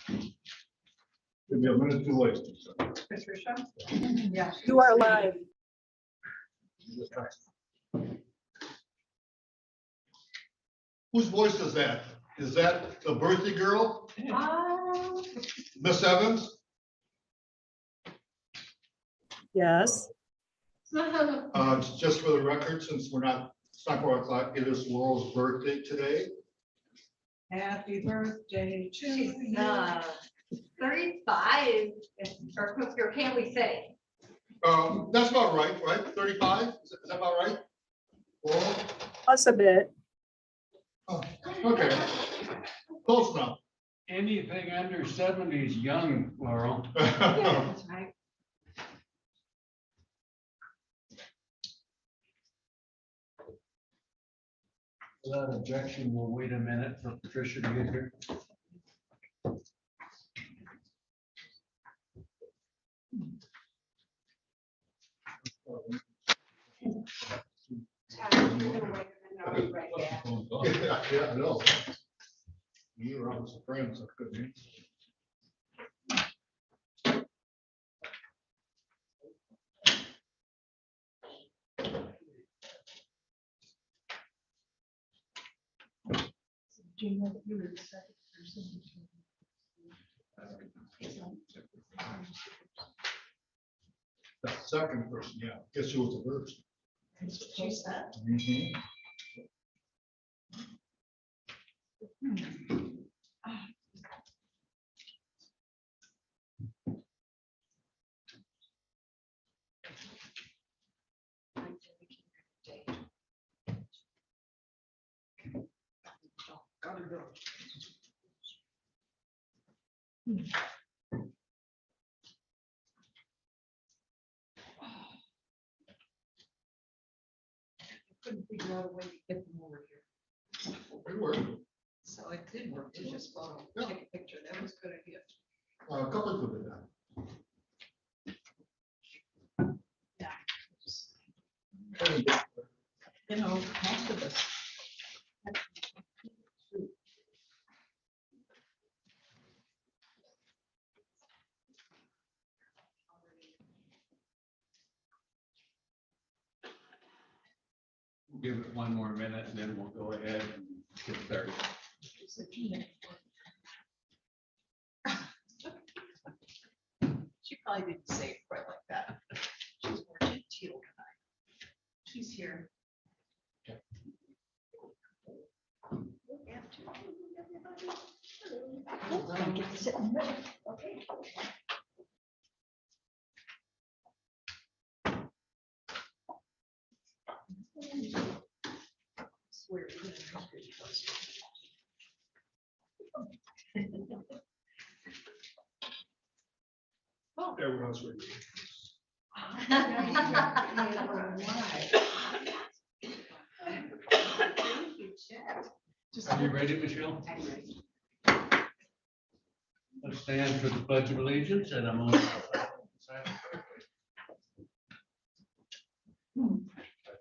Give me a minute too late. Patricia? Yeah. You are live. Whose voice is that? Is that the birthday girl, Miss Evans? Yes. Just for the record, since it's not 4 o'clock, it is Laurel's birthday today. Happy birthday to She's you. 35, or can we say? That's about right, right? 35? Is that about right? Laurel? Plus a bit. Oh, okay. Close enough. Anything under 70 is young, Laurel. That's right. Without objection, we'll wait a minute for Patricia to get here. Yeah, I know. You were on some friends, that's good. News. Do you know that you were the second person? The second person, yeah, guess who was the first? That's what she said. Mhm. Gotta go. Couldn't figure out a way to get them over here. We were, So it did work to just photo, Yeah. take a picture. That was a good idea. a couple of them Yeah. did that. You know, most of us. We'll give it one more minute and then we'll go ahead and get started. She probably didn't say it quite like that. She's more genteel tonight. She's here. Swear. Everyone's ready. Are you ready, Michelle? Let's stand for the Pledge of Allegiance and I'm on.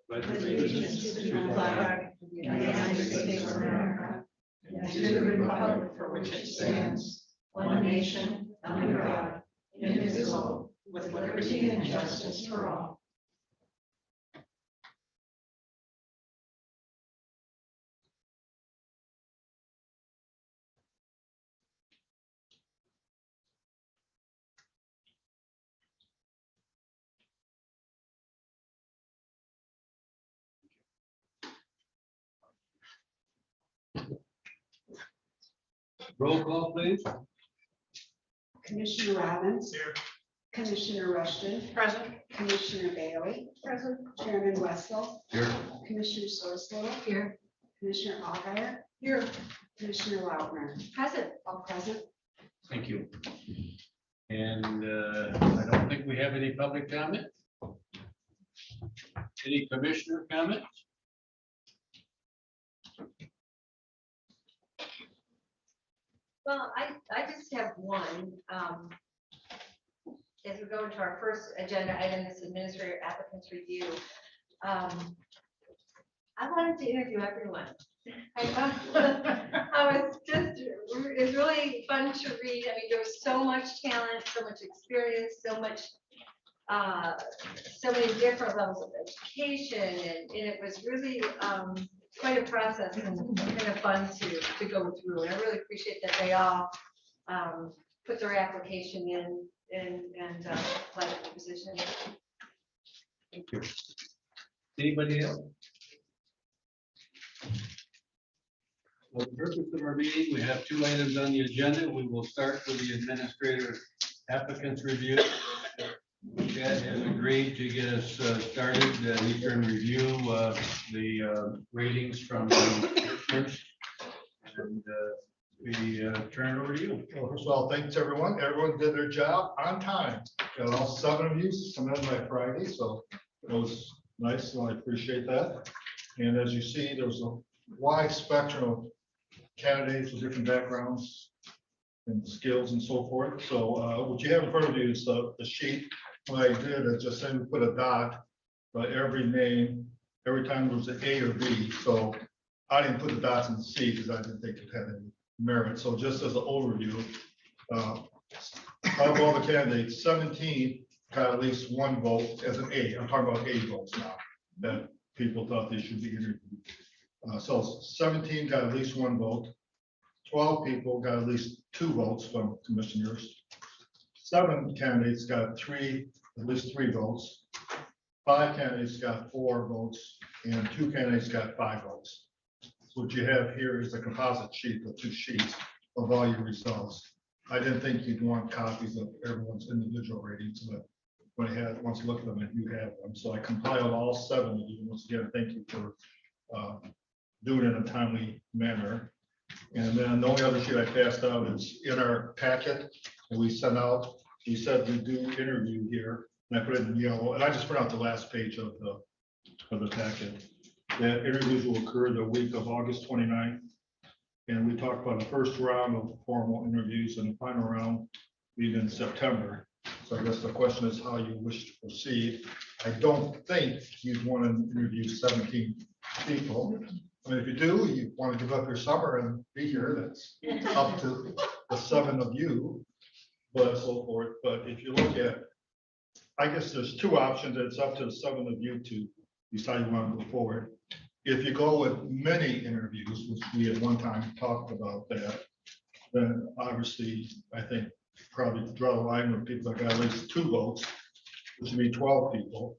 Pledge of allegiance to the flag of the United States of America, and to the republic for which it stands, one nation, under God, indivisible, with liberty and justice for all. Roll call, please. Commissioner Robbins. Here. Commissioner Rushton. Present. Commissioner Bailey. Present. Chairman Wessel. Here. Commissioner Sorslow. Here. Commissioner Allgaier. Here. Commissioner Lautner. Present. All present. Thank you. And I don't think we have any public comment. Any commissioner comments? Well, I just have one. As we go into our first agenda item, this administrator applicants review. I wanted to interview everyone. I was just, it's really fun to read. I mean, there was so much talent, so much experience, so much, so many different levels of education, and it was really quite a process and kind of fun to go through. And I really appreciate that they all put their application in and applied for the position. Thank you. Anybody else? For the purpose of our meeting, we have 2 items on the agenda. We will start with the administrator applicants review. Chad has agreed to get us started. He can review the ratings from the first. And we turn it over to you. Well, first of all, thanks everyone. Everyone did their job on time. Got all 7 of you come in by Friday, so it was nice, and I appreciate that. And as you see, there was a wide spectrum of candidates with different backgrounds and skills and so forth. So what you have in front of you is the sheet. What I did is just simply put a dot by every name, every time there was an A or B. So I didn't put the dots in C because I didn't think it had any merit. So just as an overview, out of all the candidates, 17 got at least 1 vote as an A. I'm talking about A votes now, that people thought they should be interviewed. So 17 got at least 1 vote. 12 people got at least 2 votes from commissioners. 7 candidates got at least 3 votes. 5 candidates got 4 votes, and 2 candidates got 5 votes. So what you have here is a composite sheet of 2 sheets of all your results. I didn't think you'd want copies of everyone's individual ratings, but when I had, once you look at them, and you have them. So I compiled all 7 of you. Once again, thank you for doing it in a timely manner. And then the only other sheet I passed out is in our packet that we sent out. We said we do interview here, and I put it in yellow, and I just put out the last page of the packet. That interviews will occur the week of August 29th. And we talked about the first round of formal interviews and the final round being in September. So I guess the question is how you wish to proceed. I don't think you'd want to interview 17 people. I mean, if you do, you want to give up your summer and be here, that's up to the 7 of you, but so forth. But if you look at, I guess there's 2 options. It's up to the 7 of you to decide you want to go forward. If you go with many interviews, which we at one time talked about that, then obviously, I think probably draw the line with people that got at least 2 votes, which would be 12 people.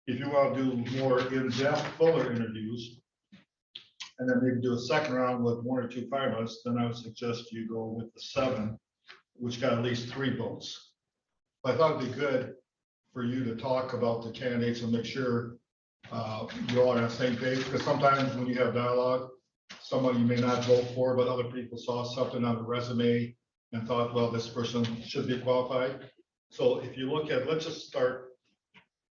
If you want to do more in-depth, fuller interviews, and then maybe do a second round with 1 or 2 finalists, then I would suggest you go with the 7, which got at least 3 votes. But I thought it'd be good for you to talk about the candidates and make sure you all are on the same page, because sometimes when you have dialogue, someone you may not vote for, but other people saw something on the resume and thought, well, this person should be qualified. So if you look at, let's just start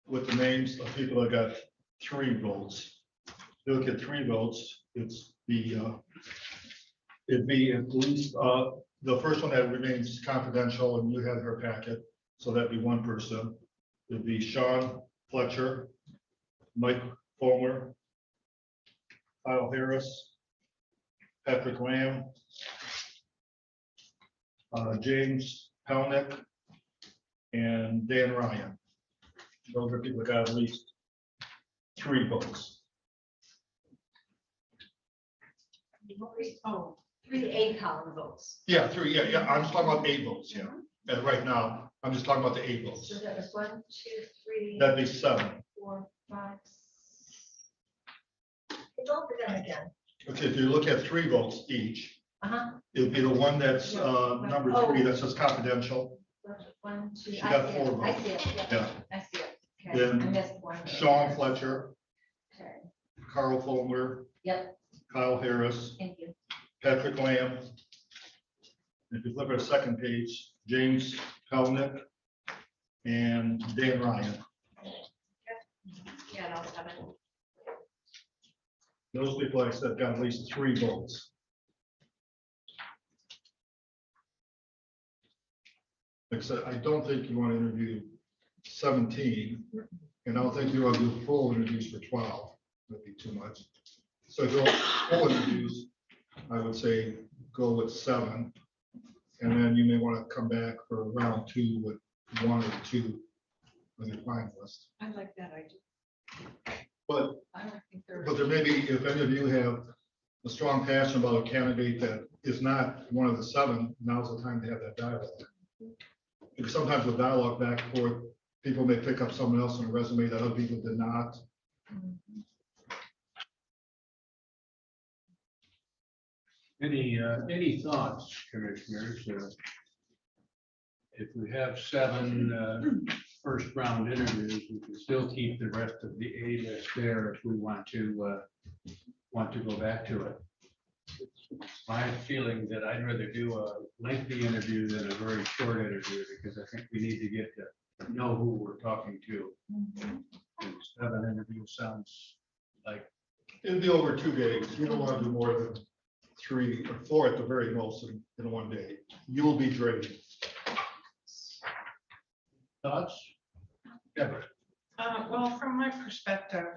with the names of people that got 3 votes. If you look at 3 votes, it's it'd be at least the first one that remains confidential, and you have her packet, so that'd be 1 person. It'd be Sean Fletcher, Mike Fulmer, Kyle Harris, Patrick Lamb, James Pelnick, and Dan Ryan. Those are people that got at least 3 votes. Oh, 3 8-column votes. Yeah, 3. Yeah. I'm just talking about 8 votes. Yeah. And right now, I'm just talking about the 8 votes. So that was 1, 2, 3, That'd be 7. 4, 5. Go over them again. Okay, if you look at 3 votes each, it would be the one that's number 3 that says confidential. 1, 2. She I got see 4 it. I votes. see it. Yeah. I see it. Okay. Then I missed 1. Sean Fletcher, Okay. Carl Fulmer, Yep. Kyle Harris, Thank you. Patrick Lamb. If you flip to the second page, James Pelnick and Dan Ryan. Yeah, I'll have it. Those people, like I said, got at least 3 votes. Like I said, I don't think you want to interview 17, and I don't think you want to do full interviews for 12. That'd be too much. So go full interviews, I would say go with 7. And then you may want to come back for round 2 with 1 or 2 of your finalists. I like that idea. But I don't think there. But there may be, if any of you have a strong passion about a candidate that is not one of the 7, now's the time to have that dialogue. Because sometimes with dialogue back and forth, people may pick up someone else on a resume that other people did not. Any thoughts, commissioners? If we have 7 first round interviews, we can still keep the rest of the A list there if we want to go back to it. My feeling that I'd rather do a lengthy interview than a very short interview, because I think we need to get to know who we're talking to. And 7 interviews sounds like, It'd be over 2 days. You don't want to do more than 3 or 4 at the very most in one day. You'll be drained. thoughts? Deborah? Well, from my perspective,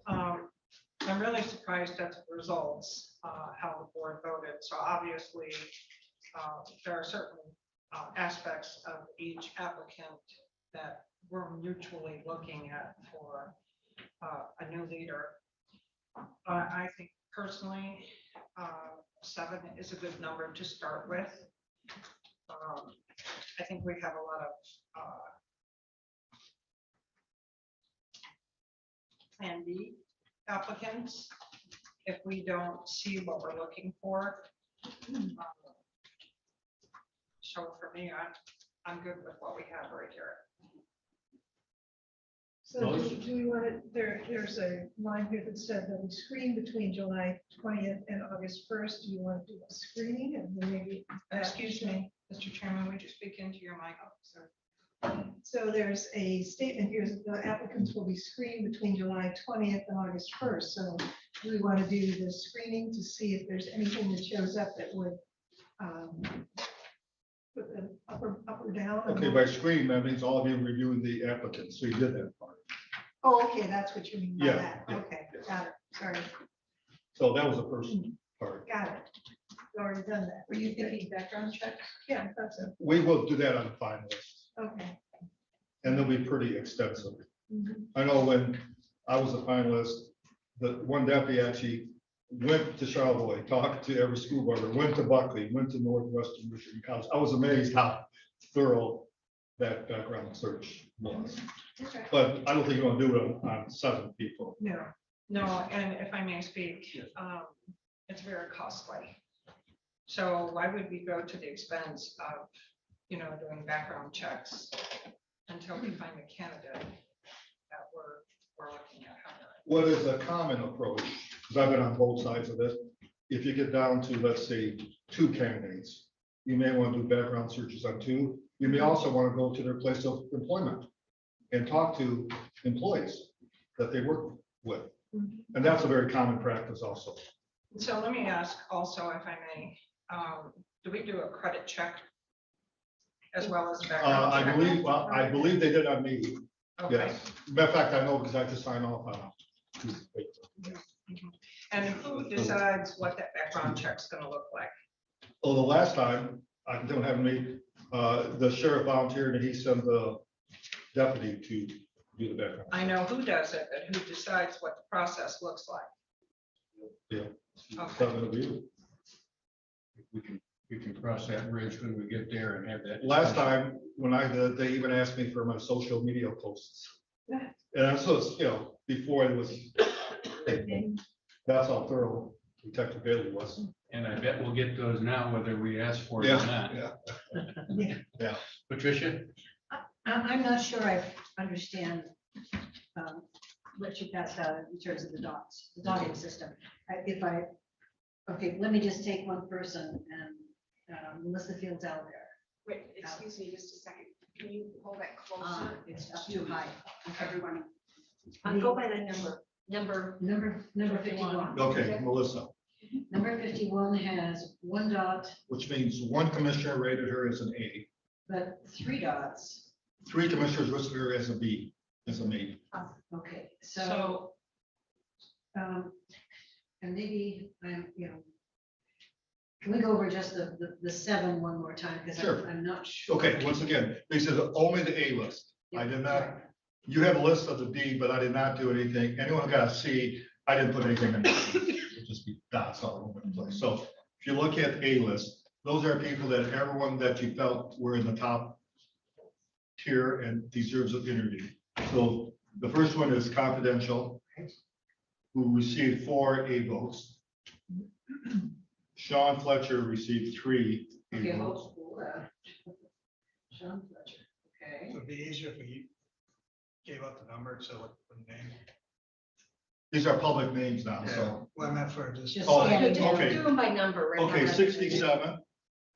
I'm really surprised at the results, how the board voted. So obviously, there are certain aspects of each applicant that we're mutually looking at for a new leader. I think personally, 7 is a good number to start with. I think we have a lot of Plan B applicants if we don't see what we're looking for. So for me, I'm good with what we have right here. So do we want to, there's a line here that said that we screen between July 20th and August 1st. Do you want to do a screening and then maybe? Excuse me, Mr. Chairman, would you speak into your mic, sir? So there's a statement here that the applicants will be screened between July 20th and August 1st. So do we want to do the screening to see if there's anything that shows up that would put them up or down? Okay, by screening, that means all of you reviewing the applicants. So you did that part. Oh, okay, that's what you mean by Yeah, that. yeah, Okay, got it. Sorry, So that was the first part. got it. We've already done that. Were you thinking background check? Yeah, that's it. We will do that on finalists, Okay. and they'll be pretty extensive. Mhm. I know when I was a finalist, the one deputy actually went to Charlevoix, talked to every school board, went to Buckley, went to Northwestern Michigan College. I was amazed how thorough that background search was. Okay. But I don't think you want to do it on 7 people. No, and if I may speak, it's very costly. So why would we go to the expense of, doing background checks until we find a candidate that we're looking at hiring? What is a common approach, because I've been on both sides of it, if you get down to, let's say, 2 candidates, you may want to do background searches on 2. You may also want to go to their place of employment and talk to employees that they work with. And that's a very common practice also. So let me ask also, if I may, do we do a credit check as well as background check? I believe they did on me, Okay. yes. Matter of fact, I know because I just signed off on it. And who decides what that background check's gonna look like? Oh, the last time, I don't have me, the sheriff volunteered and he sent the deputy to do the background. I know who does it, but who decides what the process looks like? Yeah. Okay. Something to do. We can cross that bridge when we get there and have that. Last time, when I did, they even asked me for my social media posts. And so it's, before it was, that's how thorough Detective Bailey was. And I bet we'll get those now, whether we ask for it or not. Yeah. Patricia? I'm not sure I understand what you passed out in terms of the dots, the dotting system. Okay, let me just take one person and Melissa Fields out there. Wait, excuse me just a second. Can you hold that closer? It's up too high. Everyone. Go by the number. Number 51. Okay, Melissa, Number 51 has 1 dot, which means 1 commissioner rated her as an A. but 3 dots. 3 commissioners listed her as a B, as a maybe. Okay, so and maybe I'm, can we go over just the 7 one more time? Because Sure. I'm not sure. Okay, once again, this is only the A list. I did not, you have a list of the B, but I did not do anything. Anyone who got a C, I didn't put anything in. It'd just be dots all over the place. So if you look at A list, those are people that everyone that you felt were in the top tier and deserves an interview. So the first one is confidential, who received 4 A votes. Sean Fletcher received 3 Okay, A votes. hold on. Sean Fletcher, okay. It would be easier if we gave out the number, so what the name. These are public names now, so. Well, I meant for just. Just Oh, standing Just down. okay. do them by number. right Okay, now. 67,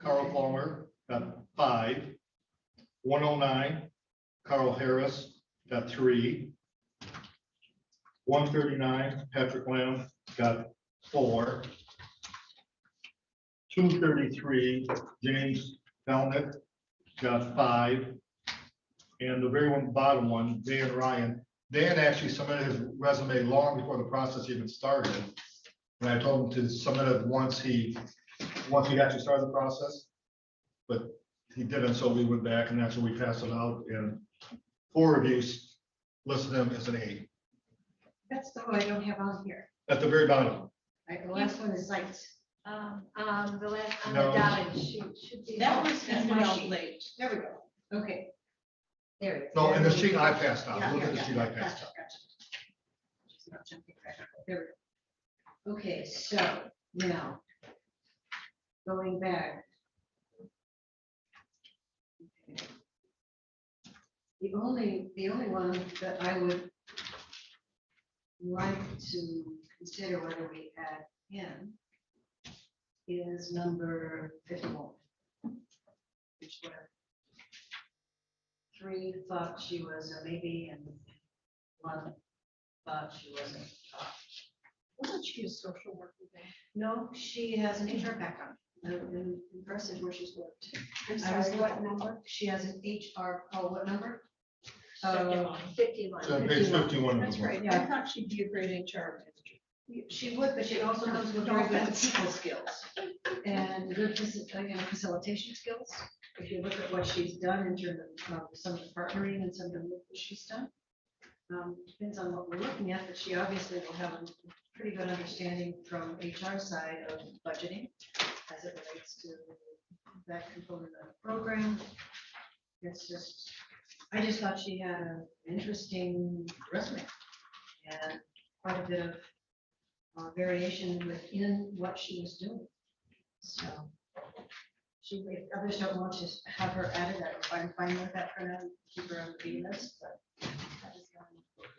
Carl Palmer got 5. 109, Carl Harris got 3. 139, Patrick Lamb got 4. 233, James Belnick got 5. And the very bottom one, Dan Ryan. Dan actually submitted his resume long before the process even started. And I told him to submit it once he actually started the process. But he didn't, so we went back and actually we passed it out, and 4 reviews listed him as an A That's the one I don't have on here. at the very bottom. Right, the last one is Zites. The last, on No. the dotted sheet should be. That was That's in my well sheet. late. There we go. Okay. There it is. No, in the sheet I passed out. Yeah, Look yeah, at the yeah, sheet I gotcha, passed out. gotcha. Just not jumping back. There we go. Okay, so now, going back. Okay. The only one that I would like to consider whether we add in is number 51. Which were 3 thought she was a maybe, and 1 thought she wasn't. Wasn't she a social worker then? No, she has an HR background. And impressive where she's worked. I'm I was sorry, what number? She has an HR, oh, what number? 51. So on page 51 of That's the book. right. Yeah. I thought she'd be a great HR manager. She would, but she also comes with No very good offense. people skills. And good, facilitation skills. If you look at what she's done in terms of some of the partnering and some of the work that she's done. Depends on what we're looking at, but she obviously will have a pretty good understanding from HR side of budgeting as it relates to that component of the program. It's just, I just thought she had an interesting resume and quite a bit of variation within what she was doing. So she, if others don't want to have her added, I'm fine with that for now, keep her on the B list, but. that is fine.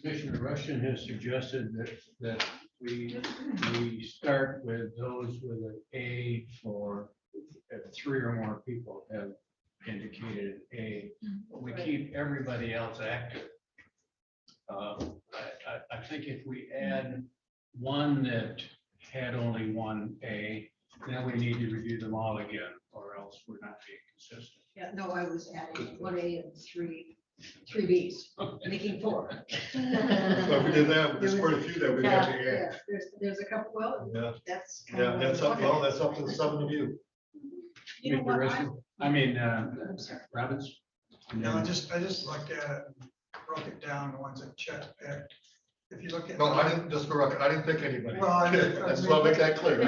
Commissioner Russian has suggested that we start with those with an A, or if 3 or more people have indicated A, but we keep everybody else active. I think if we add one that had only 1 A, then we need to review them all again, or else we're not being consistent. Yeah, no, I was adding 1A and 3 Bs, making 4. So if we did that, there's quite a few that we have to Yeah, add. there's a couple, well, Yeah, that's. kind yeah, of that's up, what well, I'm that's up to the 7 of you. You know what, Robbins? No, I just looked at it and broke it down, the ones that Chet picked. If you look at. No, I didn't, just for record, I didn't pick anybody. Well, I mean- I just want to make that clear. No,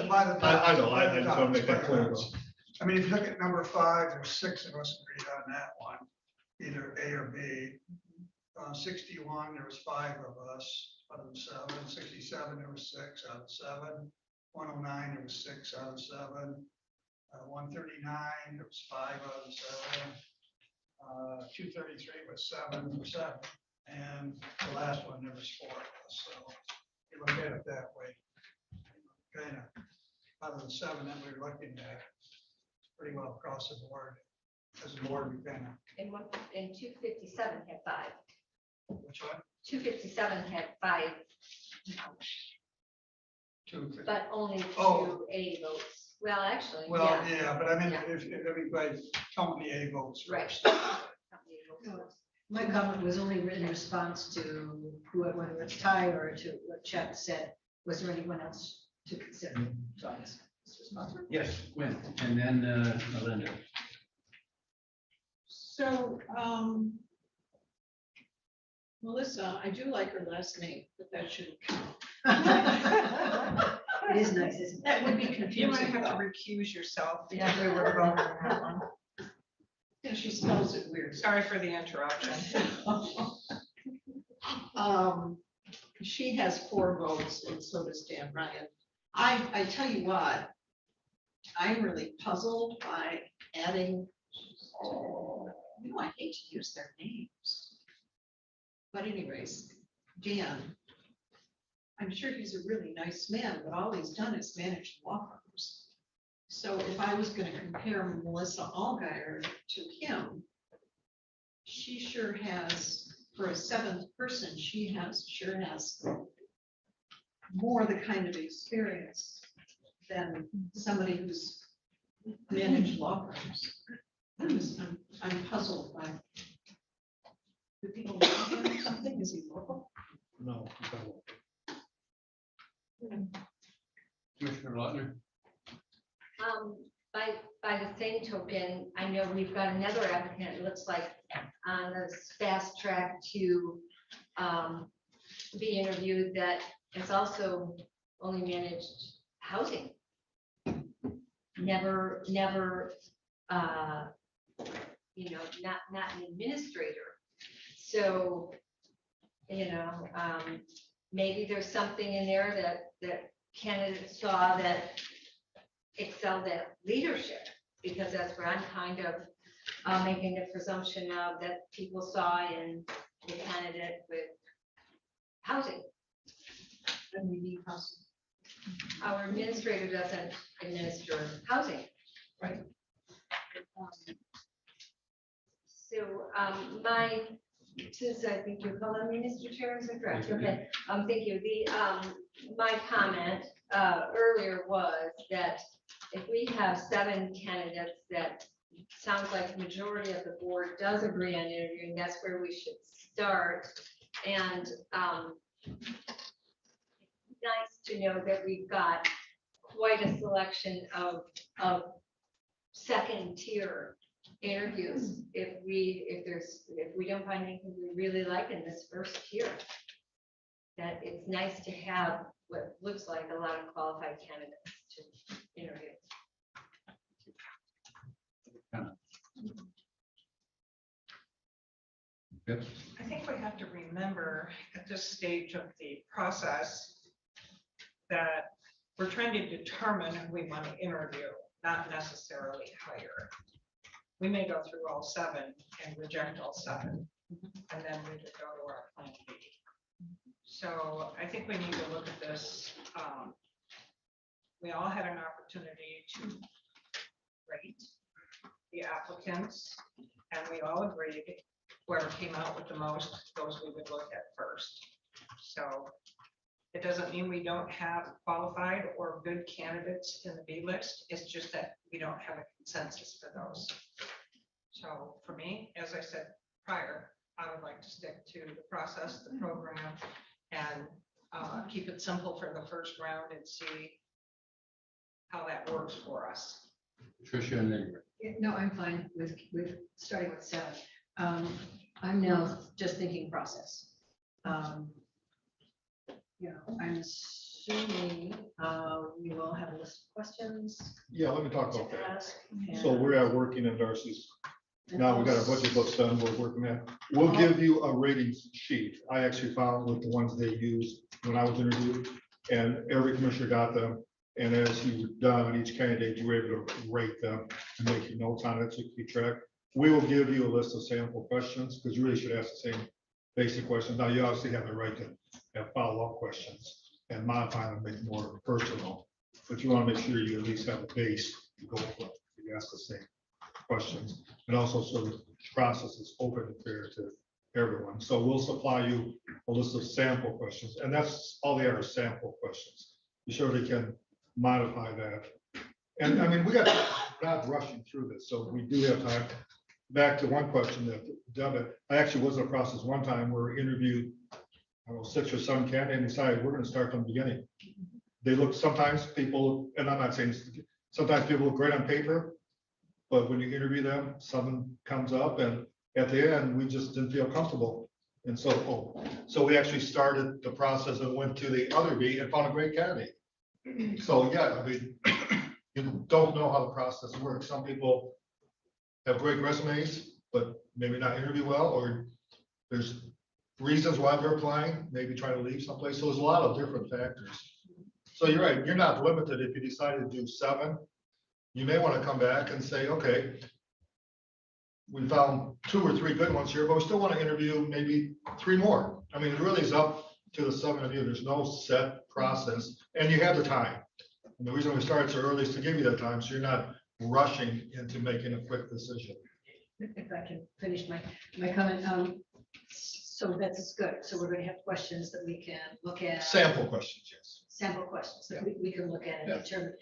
By the I know, I just want to make that clear. I mean, if you look at number 5, there's 6 of us agreed on that one, either A or B. 61, there was 5 of us out of the 7. 67, there was 6 out of 7. 109, there was 6 out of 7. 139, there was 5 out of 7. 233 was 7%. And the last one, there was 4 of us. So you look at it that way. Kind of, out of the 7 that we were looking at, pretty well across the board. As a board, we kind of, And 257 had 5. which one? 257 had 5, 250. but only 2 Oh. A votes. Well, actually, Well, yeah. yeah, but I mean, Yeah. if everybody count the A votes Right. first. No, My comment was only in response to whether it's Ty or to what Chet said. Was there anyone else to consider? So I guess it's responsible. Yes, Gwen, and then Melinda. So, Melissa, I do like her last name, but that shouldn't count. It is nice, isn't it? That would be You might confusing. have to though. recuse yourself if we were voting on that one. Yeah, she spells it weird. Sorry for the interruption. She has 4 votes and so does Dan Ryan. I tell you what, I'm really puzzled by adding, I hate to use their names. But anyways, Dan, I'm sure he's a really nice man, but all he's done is manage law firms. So if I was gonna compare Melissa Allgaier to him, she sure has, for a 7th person, she sure has more the kind of experience than somebody who's managed law firms. I'm puzzled by. Do people know him or something? Is he local? No. Commissioner Lautner. By the same token, I know we've got another applicant, it looks like, on the fast track to be interviewed that has also only managed housing. Never, not an administrator. So, maybe there's something in there that candidates saw that excelled at leadership, because that's where I'm kind of making the presumption of that people saw in the candidate with housing. And we need housing. Our administrator doesn't administer housing. Right. Since I think you're calling me Mr. Chair, is that correct? Okay, thank you. My comment earlier was that if we have 7 candidates that sounds like the majority of the board does agree on interviewing, that's where we should start. And nice to know that we've got quite a selection of 2nd tier interviews. If we don't find anything we really like in this 1st tier, that it's nice to have what looks like a lot of qualified candidates to interview. Yep. I think we have to remember at this stage of the process that we're trying to determine who we want to interview, not necessarily hire. We may go through all 7 and reject all 7, and then we could go to our plan B. So I think we need to look at this. We all had an opportunity to rate the applicants, and we all agreed whoever came out with the most, those we would look at first. So it doesn't mean we don't have qualified or good candidates in the B list. It's just that we don't have a consensus for those. So for me, as I said prior, I would like to stick to the process, the program, and keep it simple for the 1st round and see how that works for us. Tricia and then. No, I'm fine with starting with 7. I'm now just thinking process. I'm assuming we will have a list of questions Yeah, let me talk to about that. ask. So we are working in Darcy's. Now we got our budget books done, we're working at. We'll give you a ratings sheet. I actually found with the ones they used when I was interviewed, and every commissioner got them. And as you were done on each candidate, you were able to rate them and make your notes on it to keep track. We will give you a list of sample questions, because you really should ask the same basic questions. Now, you obviously have the right to have follow-up questions and modify them, make them more personal. But you want to make sure you at least have a base to go from. You ask the same questions, and also so the process is open and fair to everyone. So we'll supply you a list of sample questions, and that's all they are, is sample questions. You surely can modify that. And I mean, we got not rushing through this, so we do have time. back to one question that Deb, I actually was in a process one time where we interviewed, I don't know, 6 or 7 candidates and decided we're gonna start from the beginning. They look, sometimes people, and I'm not saying, this, sometimes people look great on paper, but when you interview them, something comes up and at the end, we just didn't feel comfortable. And so, so we actually started the process and went to the other B and found a great candidate. So, yeah, I mean, you don't know how the process works. Some people have great resumes, but maybe not interview well, or there's reasons why they're applying, maybe trying to leave someplace. So there's a lot of different factors. So you're right, you're not limited. If you decide to do 7, you may want to come back and say, okay, we found 2 or 3 good ones here, but we still want to interview maybe 3 more. I mean, it really is up to the 7 of you. There's no set process, and you have the time. And the reason we start so early is to give you that time, so you're not rushing into making a quick decision. If I can finish my comment, so that's good. So we're gonna have questions that we can look at. Sample questions, yes. Sample questions that we can look at and determine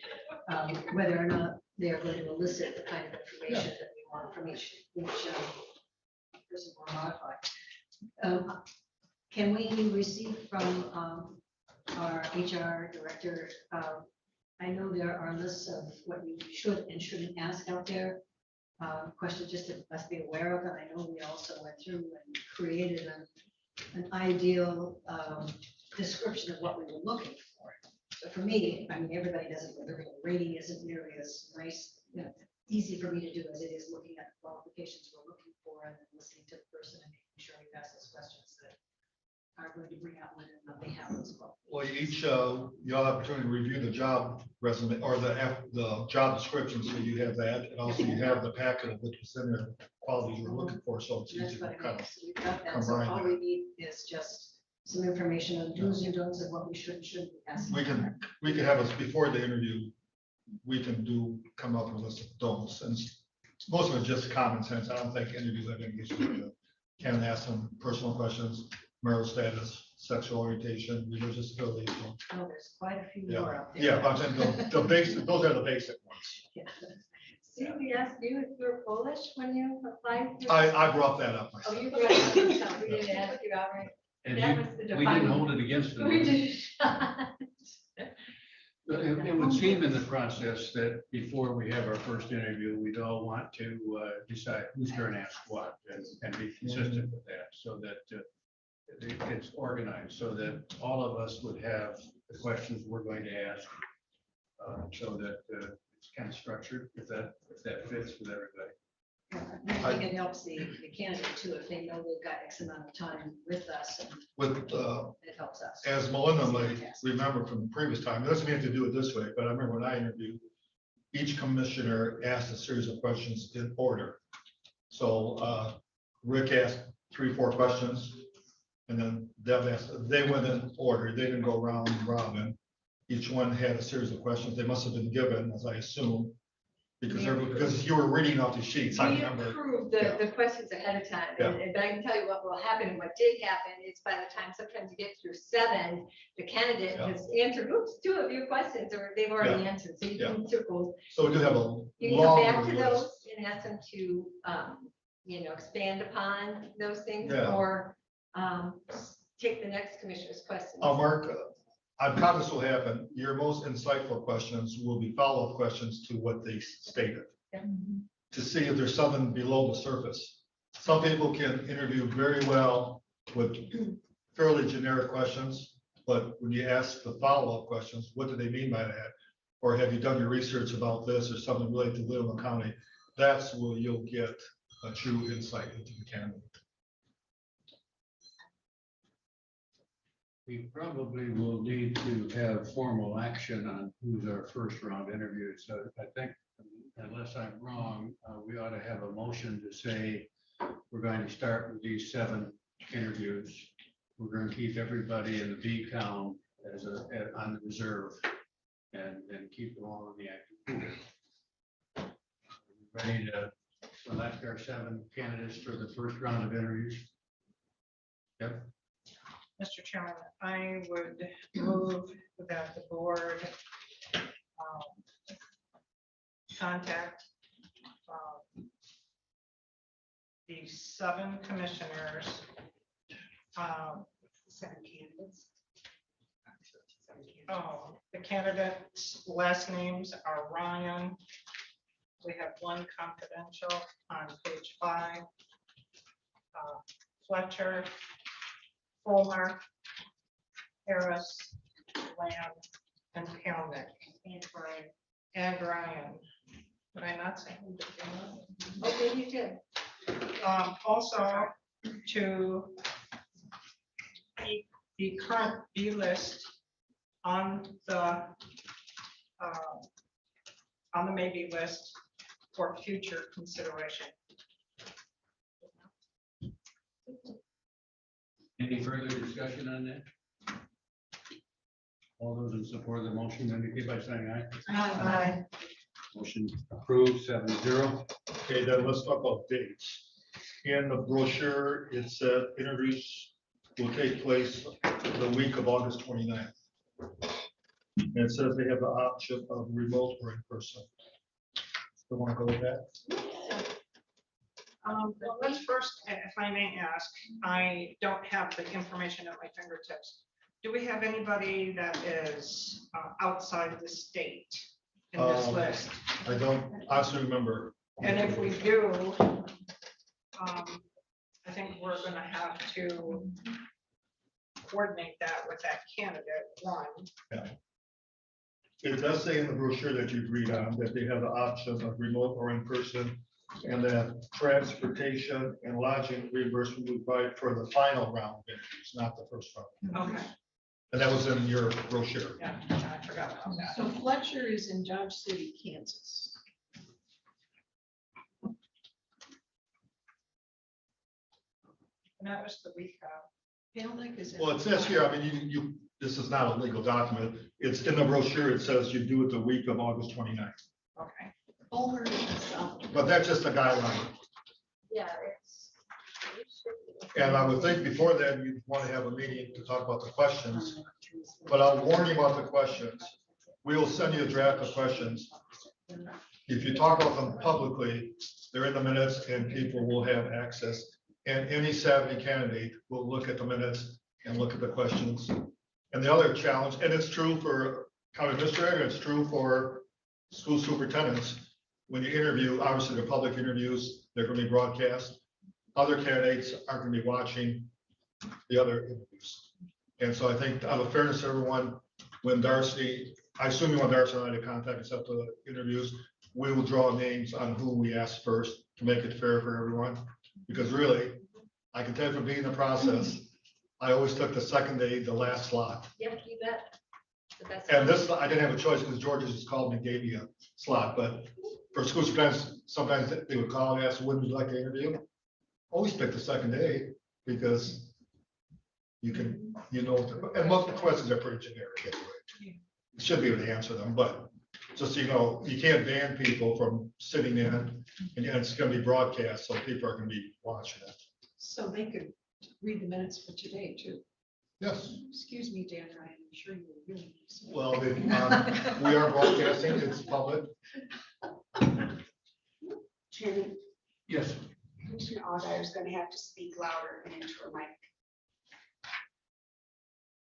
whether or not they're going to elicit the kind of information that we want from each person or modified. Can we receive from our HR director? I know there are lists of what you should and shouldn't ask out there. Questions just to us be aware of, and I know we also went through and created an ideal description of what we were looking for. So for me, I mean, everybody does it, but the rating isn't nearly as nice, easy for me to do as it is looking at the qualifications we're looking for and then listening to the person and making sure we ask those questions that are going to bring out what they have as well. Well, you each, you all have opportunity to review the job resume or the job description, so you have that, and also you have the packet of which was in the qualities you were looking for, so it's That's easy to what I kind mean. of. So we've got that. So combine all that. we need is just some information on do's and don'ts of what we should and shouldn't be asking. We can have us before the interview, we can come up with a list of don'ts, and most of it's just common sense. I don't think interviews have any issues with it. Can ask some personal questions, marital status, sexual orientation, religious affiliation. Oh, there's quite a few Yeah, more out there. yeah, but I'm saying the basic, those are the basic ones. Yeah. See, we asked you if you were Polish when you applied. I brought that up Oh, myself. you brought it up yourself. We didn't ask you outright. And That was the we didn't defining- hold it against them. We did. It would seem in the process that before we have our first interview, we'd all want to decide who's going to ask what and be consistent with that, so that it gets organized, so that all of us would have the questions we're going to ask, so that it's kind of structured, if that fits with everybody. I think it helps the candidate too, if they know they've got X amount of time with us, and With, it helps us. as Melinda might remember from the previous time, it doesn't mean to do it this way, but I remember when I interviewed, each commissioner asked a series of questions in order. So Rick asked 3, 4 questions, and then Deb asked, they went in order, they didn't go round robin. Each one had a series of questions, they must have been given, as I assume, because you were reading off the sheets, I We remember. approved Yeah. the questions ahead of time, but I can tell you what will happen, and what did happen is by the time sometimes you get through 7, the candidate Yeah. has answered, oops, 2 of your questions, or they've already answered, so you can circle. So we do have a You can come back longer to list. those and ask them to, expand upon those things, Yeah. or take the next commissioner's questions. Mark, I'm conscious will happen. Your most insightful questions will be follow-up questions to what they stated. Yeah. To see if there's something below the surface. Some people can interview very well with fairly generic questions, but when you ask the follow-up questions, what do they mean by that? Or have you done your research about this or something related to Leelanau County? That's where you'll get a true insight into the candidate. We probably will need to have formal action on who's our first round interview. So I think, unless I'm wrong, we ought to have a motion to say we're going to start with these 7 interviews. We're going to keep everybody in the B count on the reserve and keep them all in the active pool. Ready to select our 7 candidates for the first round of interviews? Yep. Mr. Chairman, I would move that the board contact the 7 commissioners. 7 candidates. Oh, the candidates' last names are Ryan. We have 1 confidential on page 5. Fletcher, Fulmer, Harris, Lamb, and Kalnick, and Ryan. Did I not say? who did that? Okay, you did. Also, to the current B list on the maybe list for future consideration. Any further discussion on that? All those in support of the motion indicate by saying aye. Aye. Motion approved 7-0. Okay, then let's talk about dates. In the brochure, it said interviews will take place the week of August 29th. And it says they have the option of remote or in person. So want to go with that? Well, let's first, if I may ask, I don't have the information at my fingertips. Do we have anybody that is outside the state in this list? I don't honestly remember. And if we do, I think we're gonna have to coordinate that with that candidate, 1. It does say in the brochure that you agreed on that they have the option of remote or in person, and that transportation and lodging reimbursement will be provided for the final round of interviews, not the first round. Okay, And that was in your brochure. yeah, I forgot about that. So Fletcher is in Dodge City, Kansas. And that was the week of. Kalnick is in. Well, it says here, I mean, you, this is not a legal document. It's in the brochure. It says you do it the week of August 29th. Okay, Fulmer is in South. But that's just a guideline. Yeah, it's. it should be. And I would think before then, you'd want to have a meeting to talk about the questions. But I'll warn you about the questions. We will send you a draft of questions. If you talk about them publicly, they're in the minutes and people will have access. And any savvy candidate will look at the minutes and look at the questions. And the other challenge, and it's true for county administrator, it's true for school superintendents. When you interview, obviously the public interviews, they're going to be broadcast. Other candidates aren't going to be watching the other interviews. And so I think out of fairness to everyone, when Darcy, I assume you want Darcy and I to contact us after the interviews, we will draw names on who we ask first to make it fair for everyone. Because really, I can tell you from being in the process, I always took the second day, the last slot. Yep, you bet. But that's- And this, I didn't have a choice because Georgia just called me and gave me a slot, but for school superintendents, sometimes they would call and ask, when would you like to interview? Always pick the second day because you can, you know, and most of the questions are pretty generic anyway. You should be able to answer them, but just so you know, you can't ban people from sitting in, and it's gonna be broadcast, so people are gonna be watching it. So they could read the minutes for today too. Yes, Excuse me, Dan Ryan, I'm sure you were doing this. well, we are broadcasting, it's public. Chairman, Yes. Commissioner Allgaier is going to have to speak louder and into a mic.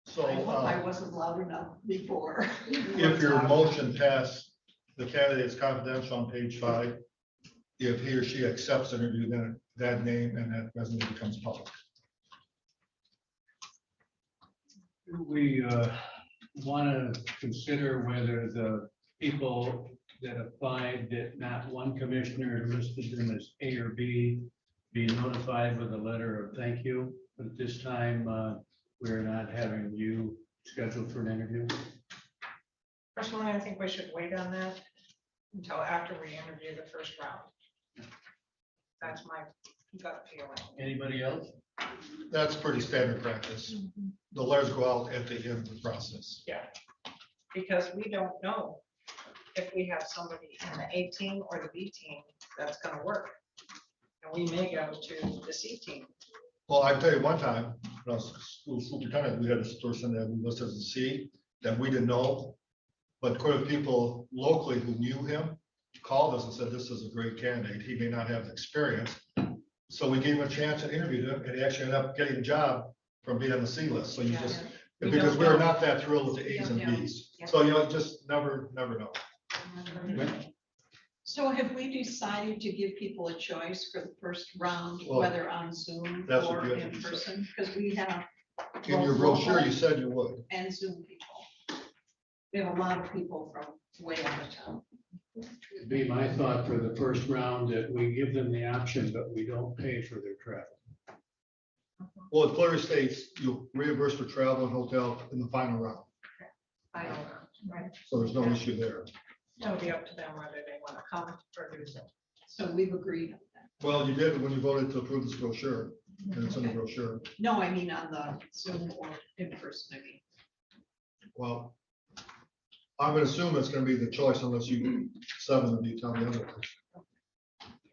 So I hope I wasn't loud enough before. if your motion passed, the candidate is confidential on page 5. If he or she accepts the interview, then that name and that resume becomes public. We want to consider whether the people that applied that not one commissioner listed them as A or B be notified with a letter of thank you. But at this time, we're not having you scheduled for an interview. personally, I think we should wait on that until after we interview the first round. That's my gut feeling. Anybody else? That's pretty standard practice. The letters go out at the end of the process. Yeah, because we don't know if we have somebody in the A team or the B team that's gonna work. And we may go to the C team. Well, I tell you one time, when I was school superintendent, we had this person that we listed as a C that we didn't know. But quite a few people locally who knew him called us and said, this is a great candidate. He may not have the experience, So we gave him a chance to interview them, and he actually ended up getting a job from being on the C list, so you Yeah. just, We because don't we're know. not that thrilled with the We As don't and know. Bs. Yeah. So, you know, just never know. So have we decided to give people a choice for the first round, Well, whether on Zoom that's what or you have to in decide. person? Because we have. In your both brochure, local you said you would. And Zoom people. We have a lot of people from way out of town. It'd be my thought for the first round that we give them the option, but we don't pay for their travel. Well, it clearly states you'll reimburse for travel and hotel in the final round, Final round, right? so there's no issue there. It'll be up to them whether they want to come or do so. So we've agreed on that. Well, you did when you voted to approve this brochure, and it's in the brochure. No, I mean on the Zoom or in person, I mean. Well, I would assume it's gonna be the choice unless you, seven of you tell me otherwise.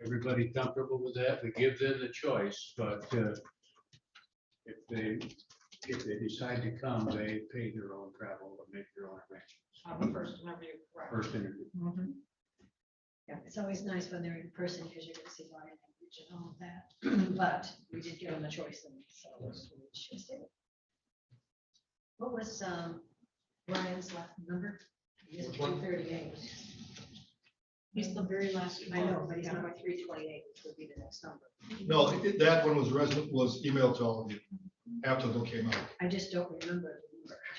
Everybody comfortable with that? We give them the choice, but if they decide to come, they pay their own travel or make their own arrangements. On the first interview, right. First interview. Mhm. Yeah, it's always nice when they're in person because you're gonna see body language and all of that. But we did give them a choice and so we chose it. What was Ryan's last number? He is Which one? 238. He's the very last. I know, but he's Yeah. number 328, which would be the next number. No, that one was emailed to all of you after the came out. I just don't remember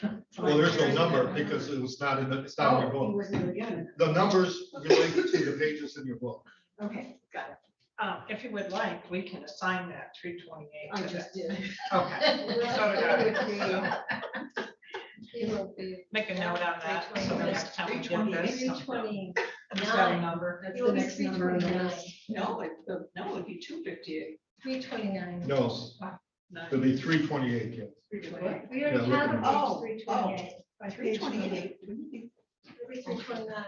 the number. Well, there's no number because it was not in the, it's not in your Oh, he book. was never given it. The numbers relate to the pages in your book. Okay, got it. If you would like, we can assign that 328. I to just them. did. Okay. So did I. He will be Make a note on that, so the next time we get 328. this. 329. It's got a number. That's You'll the be next number on the 329. list. No, it'd be 258. 329. No, it'll be 328, yeah. 328. We Yeah, already look have at a it. Oh, page 328. By page 328. Maybe 329.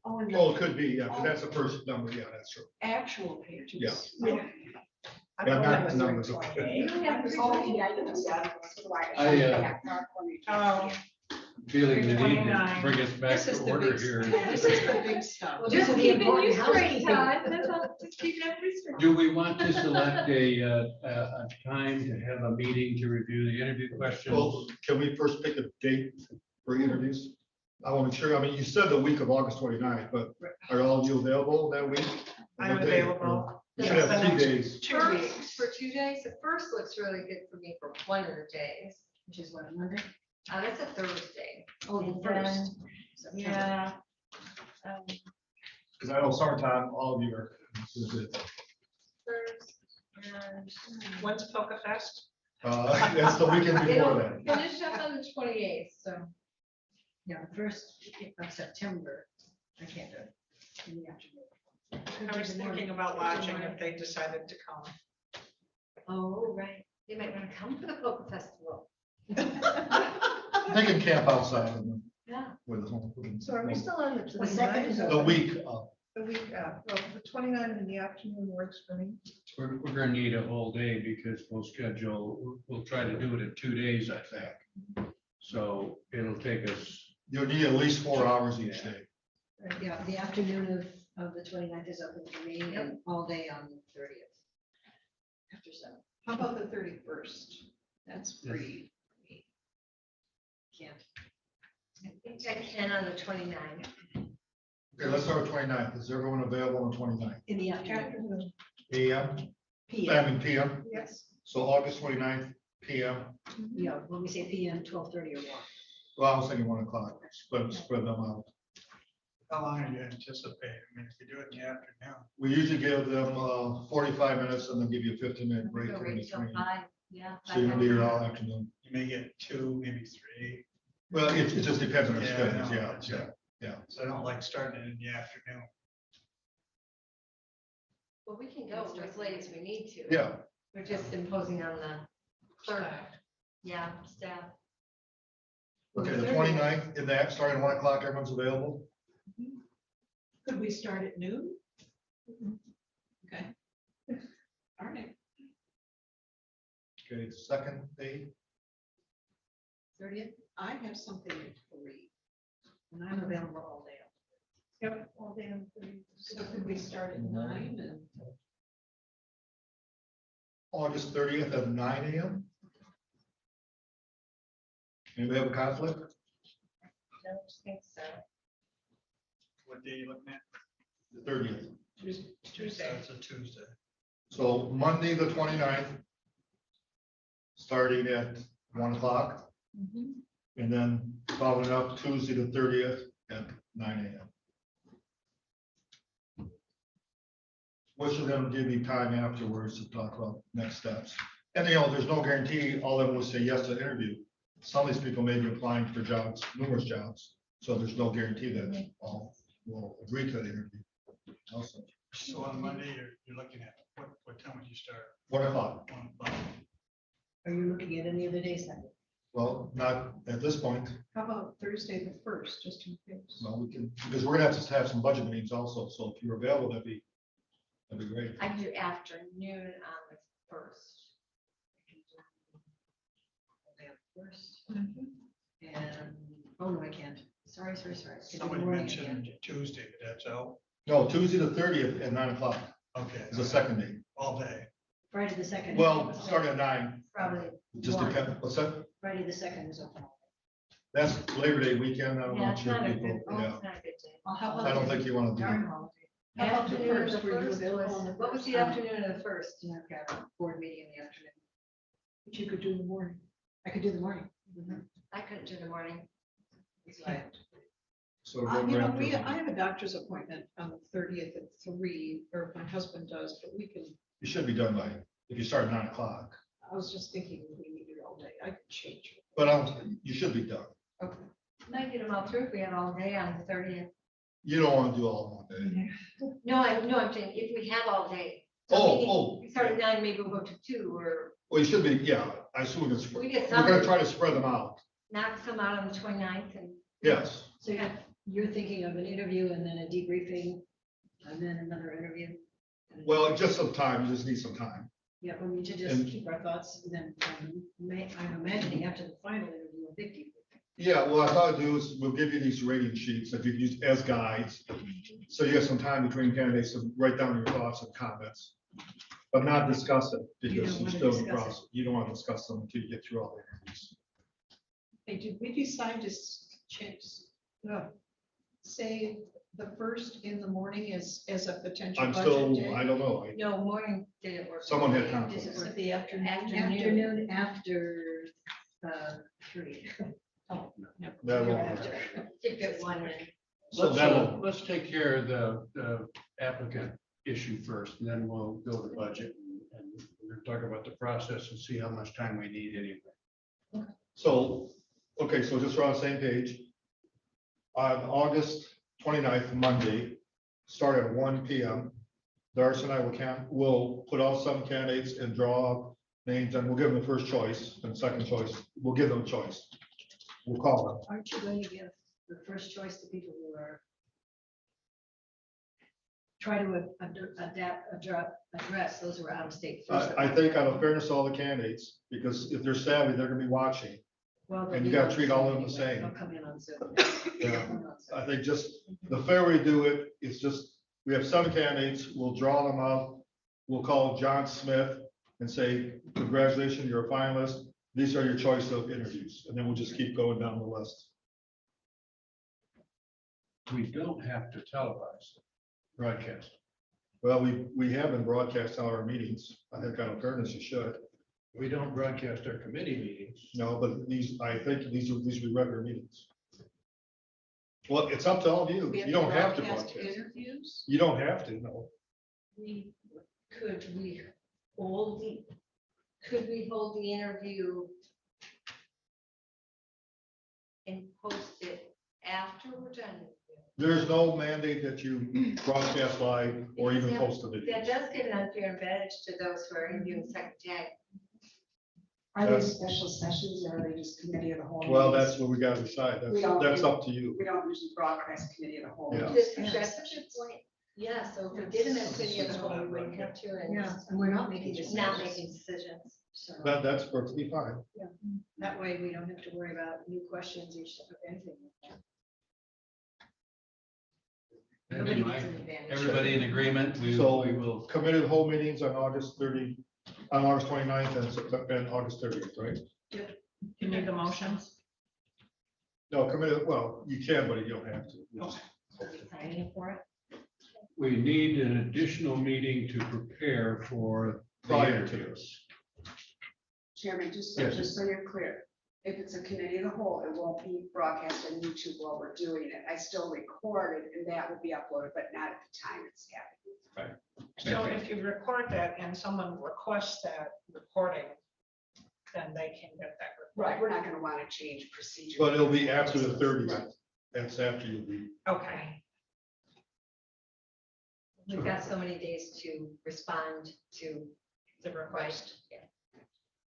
Oh, and Oh, the it could be, yeah, 'cause that's the first number, yeah, that's true. actual pages. Yeah. Okay. I Yeah, thought not it was the numbers. 328. You have I, feeling the need to 329. bring us back This is to the order big, here. this is the big stuff. Well, Just this is the keeping important you straight, housekeeping. Todd. That's all. Just keeping you straight. Do we want to select a time to have a meeting to review the interview questions? Well, can we first pick a date for interviews? I want to make sure, I mean, you said the week of August 29th, but are all of you available that week? I'm What day? available. You should have The 2 next days. 2 First, weeks. for 2 days, the first looks really good for me for one of the days. Which is what, Monday? That's a Thursday. Oh, the And first. then, September. Yeah. Because I know summertime, all of you are. First, and When's Polka Fest? That's the weekend before it'll that. finish up on the 28th, so. Yeah, the first of September, I can't do it in the afternoon. I was thinking about lodging if they decided to come. Oh, right. You might want to come for the Polka Festival. They can camp outside Yeah. with the home. So are we still on the The second 29th? is The week, of. The week, well, the 29th in the afternoon works for me. We're gonna need a whole day because we'll try to do it in 2 days, I think. So it'll take us, you'll need at least 4 hours each day. Right, yeah, the afternoon of the 29th is open for me and all day on the 30th. After 7, How about the 31st? That's free. can't. I think I can on the 29th. Okay, let's start with 29th. Is everyone available on 29th? In the afternoon. Afternoon, AM, PM. I mean PM, yes. so August 29th, PM. Yeah, when we say PM, 12:30 or more. Well, I was thinking 1 o'clock, spread them out. How long do you anticipate? I mean, if you do it in the afternoon. We usually give them 45 minutes and then give you a 15-minute break Go in right till between. 5, yeah. So you're gonna be here all afternoon. You may get 2, maybe 3. Well, it just depends on our Yeah, I schedules, know, yeah, but, yeah, yeah. So I don't like starting it in the afternoon. Well, we can go as late as we need to. Yeah, We're just imposing on the clerk, Staff. yeah, staff. okay, the 29th in that, starting at 1 o'clock, everyone's available? Could we start at noon? Okay. All right. Okay, second date, 30th, I have something at 3. and I'm available all day. Yep, all day on the 30th. So could we start at 9 and August 30th at 9 AM. Anybody have a conflict? Don't think so. What day you looking at? The 30th. Tuesday. That's a Tuesday. So Monday, the 29th, starting at 1 o'clock, and then following up Tuesday, the 30th at 9 AM. Which is gonna give you time afterwards to talk about next steps. And you know, there's no guarantee all of them will say yes to the interview. Some of these people may be applying for jobs, numerous jobs, so there's no guarantee that all will agree to the interview. Also, So on Monday, you're looking at, what time would you start? 1 o'clock. 1 o'clock. Are you looking at any other days then? Well, not at this point. How about Thursday the first, just in case? Well, we can, because we're gonna have some budget meetings also, so if you're available, that'd be great. I can do afternoon on the first. First. And, oh, no, I can't. Sorry. Can do Somebody morning mentioned again. Tuesday, but that's out. No, Tuesday, the 30th at 9 o'clock Okay. is the second day. All day. Friday the second. Well, starting at 9, Probably, just One. depends, what's that? Friday the second is open. That's Labor Day weekend, I don't Yeah, know it's if your not a people, good, oh, yeah. it's not a good day. Well, how I about don't think you wanna do darn that. holiday? How about the Afternoon of first? the Were you first available on the was, what was first? the afternoon of the first? Yeah, I've got a board meeting in the afternoon. But you could do the morning. I could do the morning. I couldn't do the morning. So I- So You remember know, after- I have a doctor's appointment on the 30th at 3, or my husband does, but we can, You should be done by, if you start at 9 o'clock, I was just thinking if we needed all day, I could change it. but you should be done. Okay. Might get them all through if we had all day on the 30th. You don't wanna do all in one day. No, I'm saying if we have all day. So Oh, maybe oh. We start at 9, maybe we'll go to 2 or Well, you should be, yeah, I assume it's, we we're get some, gonna try to spread them out, knock some out on the 29th and. yes. So you're thinking of an interview and then a debriefing and then another interview? Well, just some time, you just need some time. Yeah, we need to just And- keep our thoughts, and then I'm imagining after the final interview, a big debriefing. Yeah, well, I thought I'd do is we'll give you these rating sheets that you can use as guides. So you have some time between candidates to write down your thoughts and comments. But not discuss it You because don't you're wanna still in the discuss it. process. You don't want to discuss them until you get through all the interviews. Hey, did we decide to change, say the first in the morning as a potential I'm budget still, day? I don't know. No, morning didn't work. Someone had This conflict. is Is the afternoon? Afternoon after 3. Oh, no. That won't After. work. Keep it one and. So that will, Let's take care of the applicant issue first, and then we'll go to budget. And we're gonna talk about the process and see how much time we need anyway. so, okay, so just we're on the same page. On August 29th, Monday, start at 1 PM. Darcy and I will put out some candidates and draw names, and we'll give them the first choice and second choice. We'll give them a choice. We'll call them. Aren't you going to give the first choice to people who are try to address those who are out of state first? I think out of fairness to all the candidates, because if they're savvy, they're gonna be watching. Well, and you they'll gotta be treat on all Zoom of them the anyway. same. They'll come in on Zoom. Yeah. They'll come on Zoom. I think just the fair way to do it is just, we have 7 candidates, we'll draw them out. We'll call John Smith and say, congratulations, you're a finalist. These are your choice of interviews. And then we'll just keep going down the list. We don't have to televise, broadcast. Well, we have been broadcasting our meetings. I think out of fairness, you should. We don't broadcast our committee meetings. No, but I think these will be regular meetings. Well, it's up to all of you. We You don't have to broadcast broadcast. interviews? You don't have to, no. Could we hold the interview and post it after we're done? There's no mandate that you broadcast live or even post the video. That does give an unfair advantage to those who are interviewing second tag. Are they special sessions or are they just committee of the whole? Well, meetings? that's what we gotta decide. We don't That's do- up to you. We don't usually broadcast committee of the whole. Yeah. meetings. That's a good point. Yeah, so if we did them as city of the whole, we wouldn't have to, and Yeah, and we're not making decisions. not making decisions. So That's perfectly fine. that way we don't have to worry about new questions each, of anything. Everybody in agreement, we So will, committed whole meetings on August 30, on August 29th and August 30th, right? You need the motions? No, committee, well, you can, but you don't have to. Signing for it. We need an additional meeting to prepare for the Prior to interviews. this. Chairman, just Yes. so you're clear, if it's a committee of the whole, it won't be broadcast on YouTube while we're doing it. I still record it and that will be uploaded, but not at the time it's happening. So if you record that and someone requests that recording, then they can get that. Right, we're not gonna wanna change procedure. But it'll be after the 30th. That's after you'll be. Okay, We've got so many days to respond to the request. Yeah.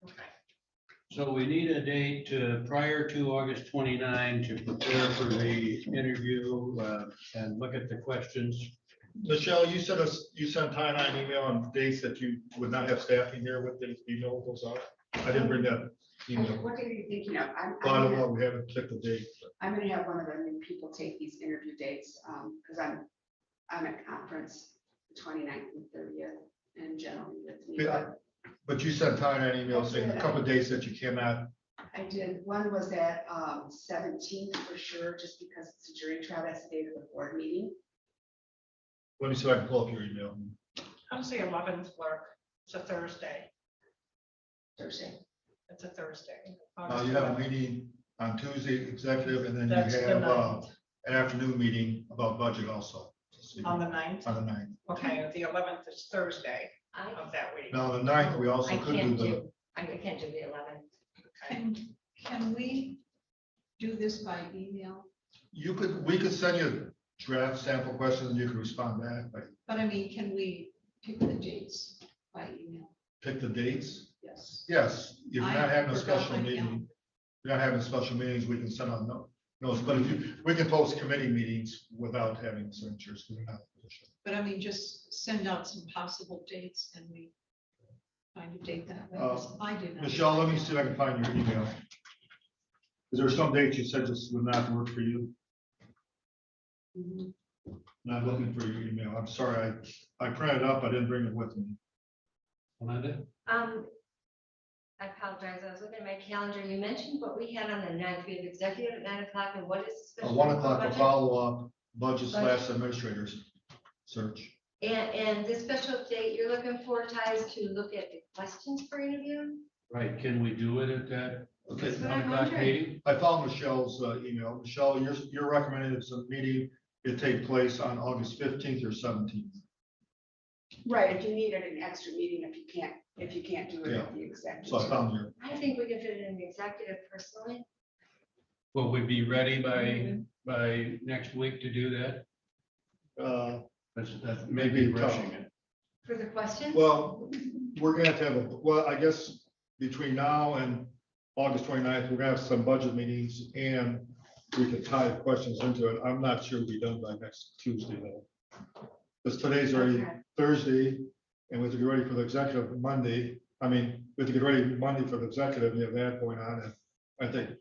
Okay. So we need a date prior to August 29 to prepare for the interview and look at the questions. Michelle, you sent Ty and I an email on dates that you would not have staffing here with the email goes out. I didn't bring that email. What are you thinking of? Well, I don't know, we haven't picked the date. I'm gonna have one of the new people take these interview dates, because I'm at conference the 29th and 30th, and generally with me. Yeah. But you sent Ty and I an email saying a couple of dates that you cannot. I did, one was at 17th for sure, just because it's a jury trial, that's the date of the board meeting. Let me see if I can pull up your email. How does the 11th work? It's a Thursday. Thursday. It's a Thursday. You have a meeting on Tuesday, executive, and then That's you the have 9th. an afternoon meeting about budget also. On the 9th? On the 9th. Okay, the 11th is Thursday I of that week. Now, the 9th, we also I could do can't the, do, I can't do the 11th. Okay. Can we do this by email? we could send you draft sample questions and you can respond back, like, But I mean, can we pick the dates by email? pick the dates. Yes. Yes, if you're I not having a forgot special my meeting, calendar. you're not having special meetings, we can send out notes, but we can post committee meetings without having signatures. 'Cause we're not in a position. But I mean, just send out some possible dates and we find a date that way. I do not. Michelle, let me see if I can find your email. Is there some dates you said just would not work for you? Mhm. Not looking for your email. I'm sorry, I printed it up, I didn't bring it with me. Amanda? I apologize. I was looking at my calendar. You mentioned what we had on the 9th. We have executive at 9 o'clock and what is? the At special 1 o'clock, a budget? follow-up budget / administrators search. And this special date, you're looking for ties to look at the questions for interview? Right, can we do it at that Okay, That's what 9 I'm o'clock wondering. meeting? I found Michelle's email. Michelle, you're recommending it's a meeting, it take place on August 15th or 17th. Right, if you needed an extra meeting, if you can't do it at the executive. So I found your, I think we can fit it in the executive personally. Will we be ready by next week to do that? That's maybe Maybe tough. rushing it. For the questions? well, we're gonna have to have, well, I guess between now and August 29th, we're gonna have some budget meetings and we could tie questions into it. I'm not sure it'll be done by next Tuesday though. Because today's already Okay. Thursday and we have to get ready for the executive Monday. I mean, we have to get ready Monday for the executive, and you have that going on, and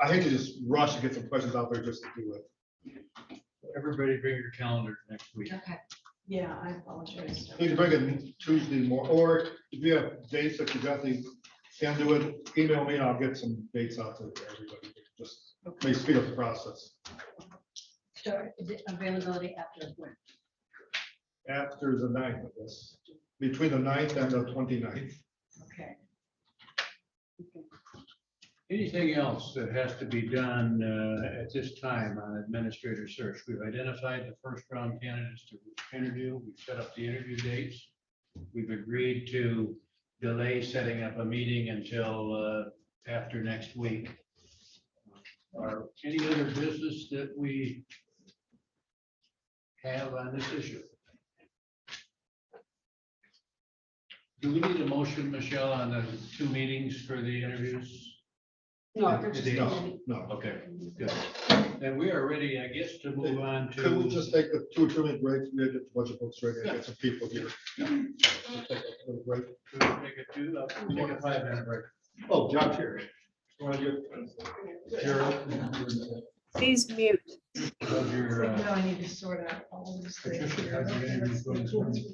I hate to just rush to get some questions out there just to do it. Everybody bring your calendar next week. Okay. Yeah, I apologize. You can bring it Tuesday more, or if you have dates that you definitely can do it, email me and I'll get some dates out to everybody. Just may speed up the process. So is it availability after when? After the 9th, I guess, between the 9th and the 29th. Okay. Anything else that has to be done at this time on administrator search? We've identified the first round candidates to interview. We've set up the interview dates. We've agreed to delay setting up a meeting until after next week. Are any other business that we have on this issue? Do we need a motion, Michelle, on the 2 meetings for the interviews? No, they're just. No, no. Okay, good. And we are ready, I guess, to move on to. Could we just take a 2 or 3 minute break? We get the budget books ready, and get some people here. Just take a little break. Should we take a 2? Take a 5-minute break. Oh, John's here. Want to get Gerald? Please mute. How's your, Now I need to sort out all of this. Patricia, how's your interview going this morning?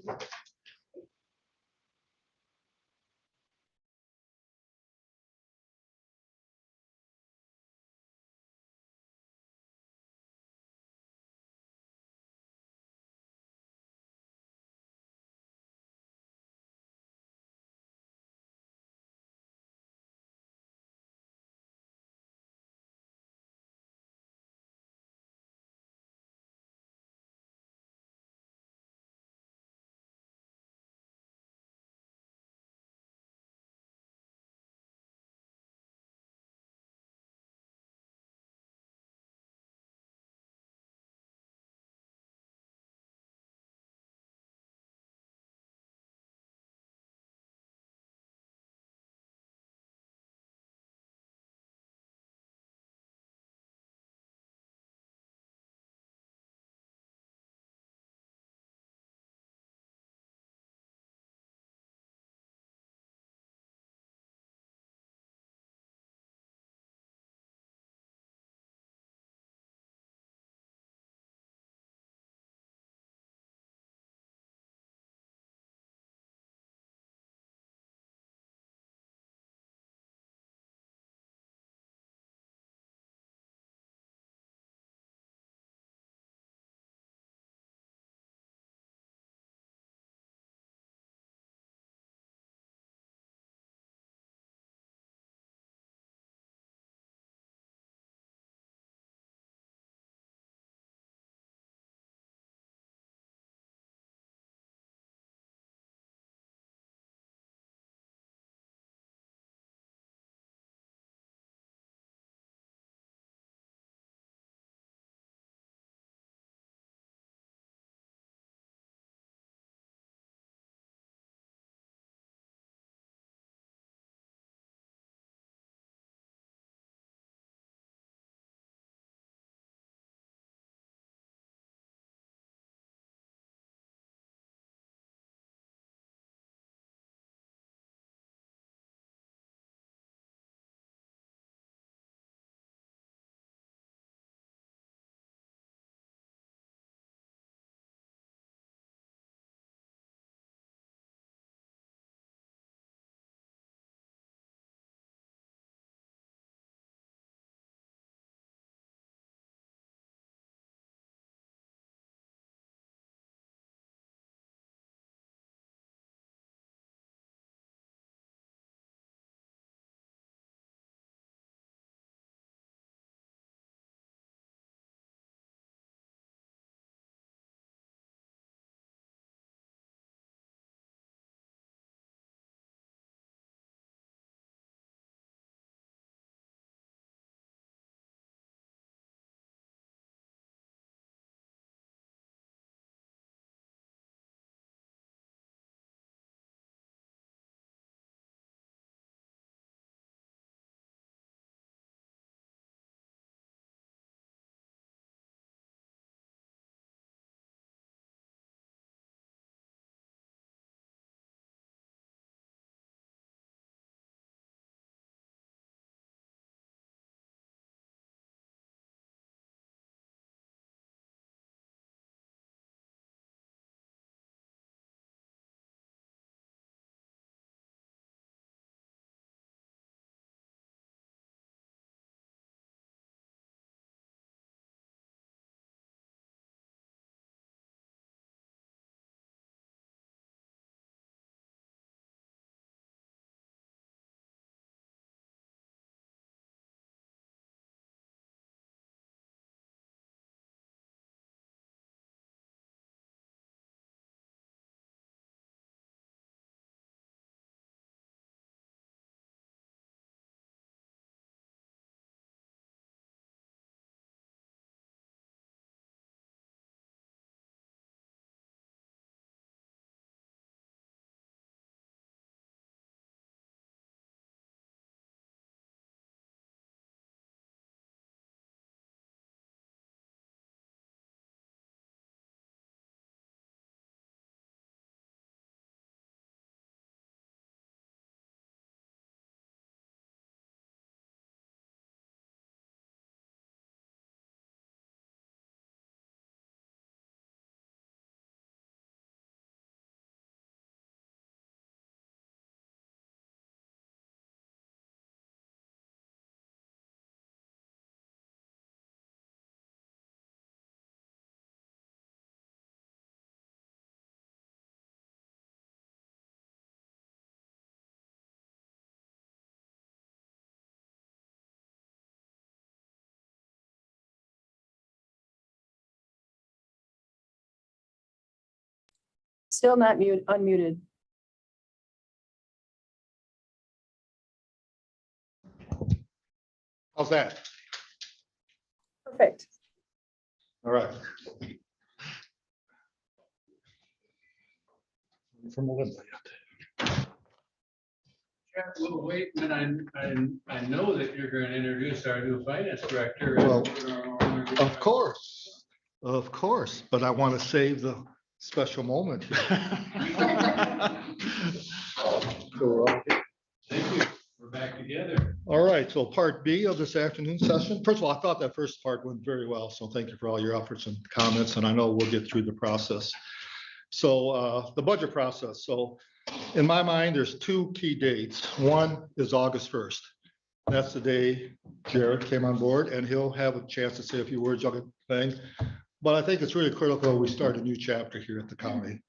Still not unmuted. How's that? Perfect. All right. From Melinda yet. Well, wait, and I know that you're going to introduce our new finance director. Well, Of course, but I want to save the special moment. So, Thank you. We're back together. all right, so part B of this afternoon session. First of all, I thought that first part went very well, so thank you for all your efforts and comments, and I know we'll get through the process. So the budget process. So in my mind, there's two key dates. One is August 1st. That's the day Jared came on board, and he'll have a chance to say a few words on the thing. But I think it's really critical we start a new chapter here at the county.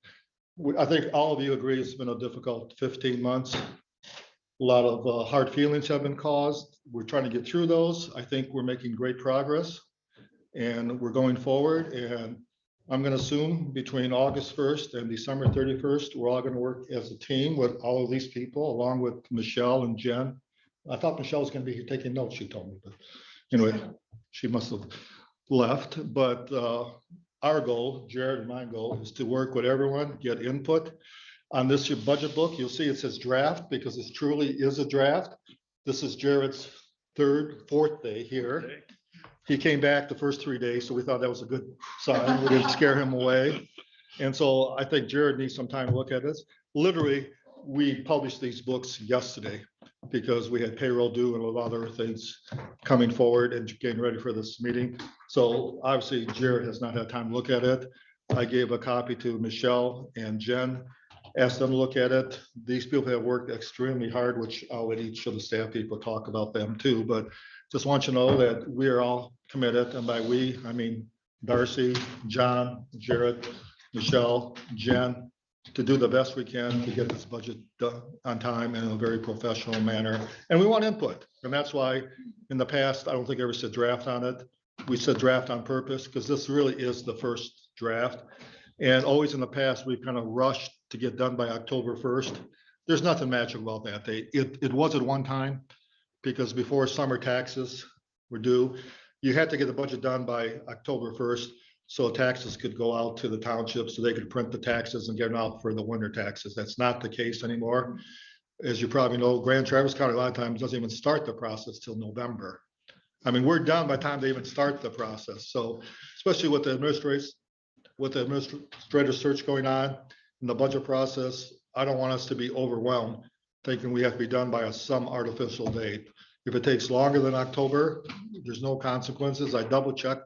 I think all of you agree it's been a difficult 15 months. A lot of hard feelings have been caused. We're trying to get through those. I think we're making great progress and we're going forward. And I'm going to assume between August 1st and December 31st, we're all going to work as a team with all of these people, along with Michelle and Jen. I thought Michelle was going to be here taking notes, she told me, but anyway, she must have left. But our goal, Jared and my goal, is to work with everyone, get input. On this budget book, you'll see it says draft because it truly is a draft. This is Jared's fourth day here. He came back the first 3 days, so we thought that was a good sign. We didn't scare him away. And so I think Jared needs some time to look at this. Literally, we published these books yesterday because we had payroll due and a lot of other things coming forward and getting ready for this meeting. So obviously Jared has not had time to look at it. I gave a copy to Michelle and Jen, asked them to look at it. These people have worked extremely hard, which I'll let each of the staff people talk about them too, but just want you to know that we are all committed, and by we, I mean Darcy, John, Jared, Michelle, Jen, to do the best we can to get this budget done on time in a very professional manner. And we want input. And that's why in the past, I don't think I ever said draft on it. We said draft on purpose because this really is the first draft. And always in the past, we've kind of rushed to get done by October 1st. There's nothing magic about that date. It was at one time because before summer taxes were due, you had to get the budget done by October 1st. So taxes could go out to the townships so they could print the taxes and get them out for the winter taxes. That's not the case anymore. As you probably know, Grand Traverse County a lot of times doesn't even start the process till November. I mean, we're done by the time they even start the process. So especially with the administrative search going on in the budget process, I don't want us to be overwhelmed thinking we have to be done by some artificial date. If it takes longer than October, there's no consequences. I double checked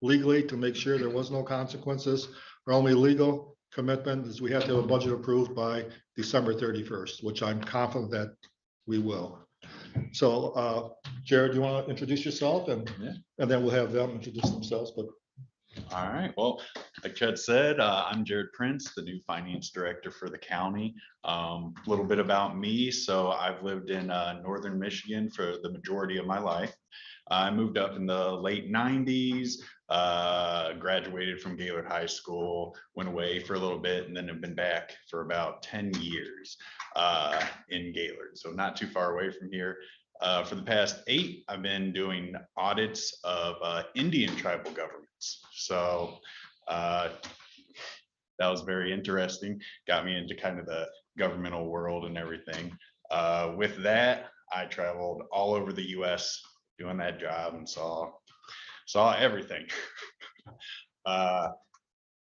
legally to make sure there was no consequences. Our only legal commitment is we have to have a budget approved by December 31st, which I'm confident that we will. So Jared, you want to introduce yourself and then we'll have them introduce themselves. But all right, well, like Chad said, I'm Jared Prince, the new finance director for the county. A little bit about me. So I've lived in northern Michigan for the majority of my life. I moved up in the late 90s, graduated from Gaylord High School, went away for a little bit, and then have been back for about 10 years in Gaylord. So not too far away from here. For the past 8, I've been doing audits of Indian tribal governments. So that was very interesting. Got me into kind of the governmental world and everything. With that, I traveled all over the US doing that job and saw everything.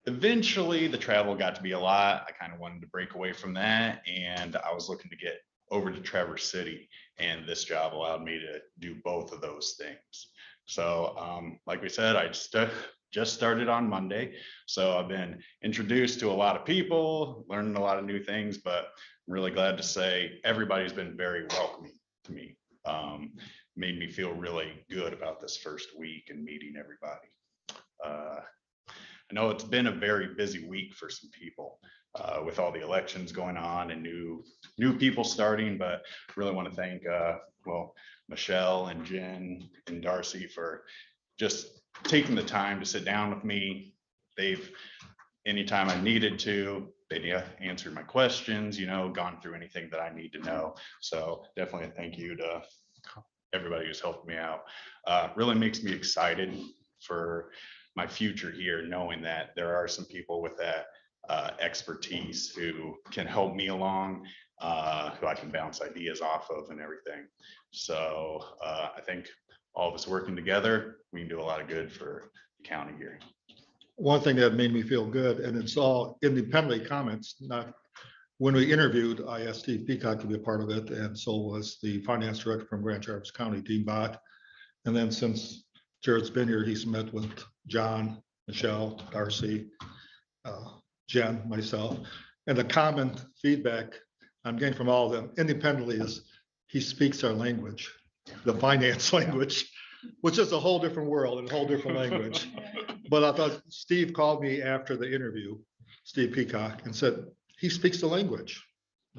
Eventually, the travel got to be a lot. I kind of wanted to break away from that, and I was looking to get over to Traverse City, and this job allowed me to do both of those things. So like we said, I just started on Monday, so I've been introduced to a lot of people, learning a lot of new things, but I'm really glad to say everybody's been very welcoming to me. Made me feel really good about this first week and meeting everybody. I know it's been a very busy week for some people with all the elections going on and new people starting, but really want to thank Michelle and Jen and Darcy for just taking the time to sit down with me. Anytime I needed to, they answered my questions, gone through anything that I need to know. So definitely a thank you to everybody who's helped me out. Really makes me excited for my future here, knowing that there are some people with that expertise who can help me along, who I can bounce ideas off of and everything. So I think all of us working together, we can do a lot of good for the county here. One thing that made me feel good, and it's all independently comments, not, when we interviewed, I asked Steve Peacock to be a part of it, and so was the finance director from Grand Traverse County, Dean Bott. And then since Jared's been here, he's met with John, Michelle, Darcy, Jen, myself, and the common feedback I'm getting from all of them independently is he speaks our language, the finance language, which is a whole different world and a whole different language. But I thought Steve called me after the interview, Steve Peacock, and said, he speaks the language.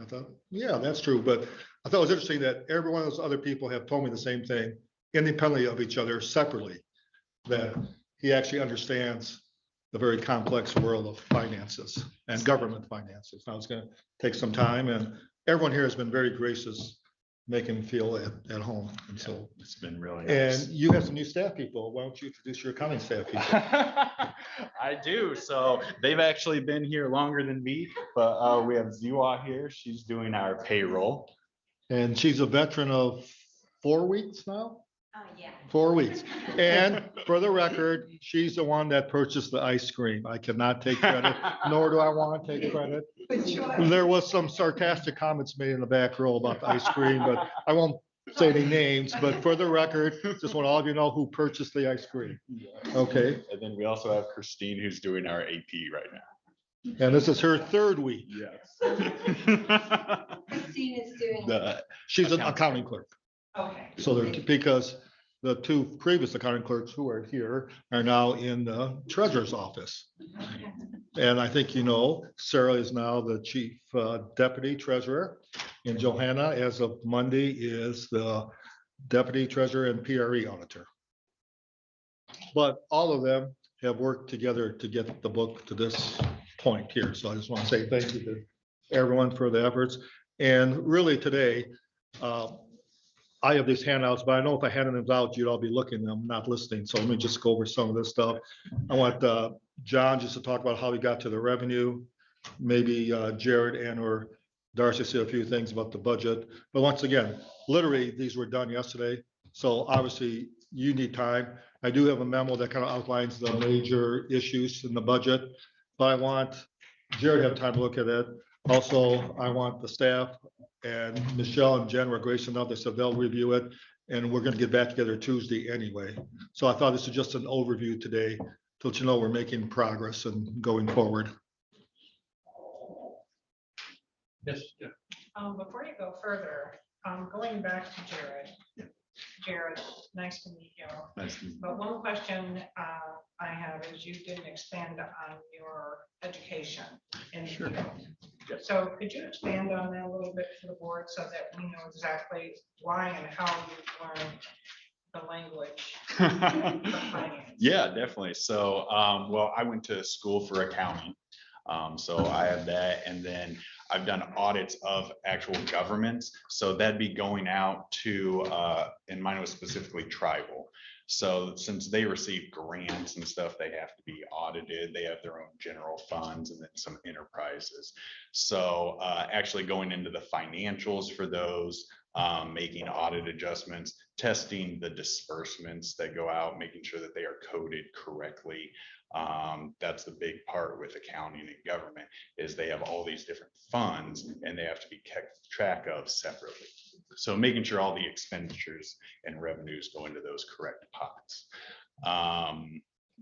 I thought, yeah, that's true. But I thought it was interesting that every one of those other people have told me the same thing, independently of each other, separately, that he actually understands the very complex world of finances and government finances. Now it's going to take some time, and everyone here has been very gracious, making him feel at home. And so it's been really nice. And you have some new staff people. Why don't you introduce your accounting staff people? I do. So they've actually been here longer than me, but we have Ziwa here. She's doing our payroll. And she's a veteran of 4 weeks now? Yeah. 4 weeks. And for the record, she's the one that purchased the ice cream. I cannot take credit, nor do I want to take credit. There was some sarcastic comments made in the back row about the ice cream, but I won't say any names. But for the record, just want all of you to know who purchased the ice cream. Okay. And then we also have Christine, who's doing our AP right now. And this is her 3rd week. Yes. Christine is doing. She's an accounting clerk. Okay. So they're, because the 2 previous accounting clerks who are here are now in the treasurer's office. And I think, Sarah is now the chief deputy treasurer, and Johanna, as of Monday, is the deputy treasurer and PRE auditor. But all of them have worked together to get the book to this point here. So I just want to say thank you to everyone for the efforts. And really today, I have these handouts, but I know if I handed them out, you'd all be looking, I'm not listening. So let me just go over some of this stuff. I want John just to talk about how he got to the revenue. Maybe Jared and or Darcy say a few things about the budget. But once again, literally, these were done yesterday. So obviously you need time. I do have a memo that kind of outlines the major issues in the budget, but I want Jared to have time to look at it. Also, I want the staff and Michelle and Jen were gracious enough. They said they'll review it, and we're going to get back together Tuesday anyway. So I thought this was just an overview today to let you know we're making progress and going forward. Yes. Before you go further, going back to Jared. Jared, nice to meet you. Nice to meet you. But one question I have is you didn't expand on your education in the Sure. field. Yes. So could you expand on that a little bit for the board so that we know exactly why and how you learned the language of finance? Yeah, definitely. So, well, I went to school for accounting. So I have that, and then I've done audits of actual governments. So that'd be going out to, and mine was specifically tribal. So since they receive grants and stuff, they have to be audited. They have their own general funds and then some enterprises. So actually going into the financials for those, making audit adjustments, testing the disbursements that go out, making sure that they are coded correctly. That's the big part with accounting and government, is they have all these different funds and they have to be kept track of separately. So making sure all the expenditures and revenues go into those correct pots.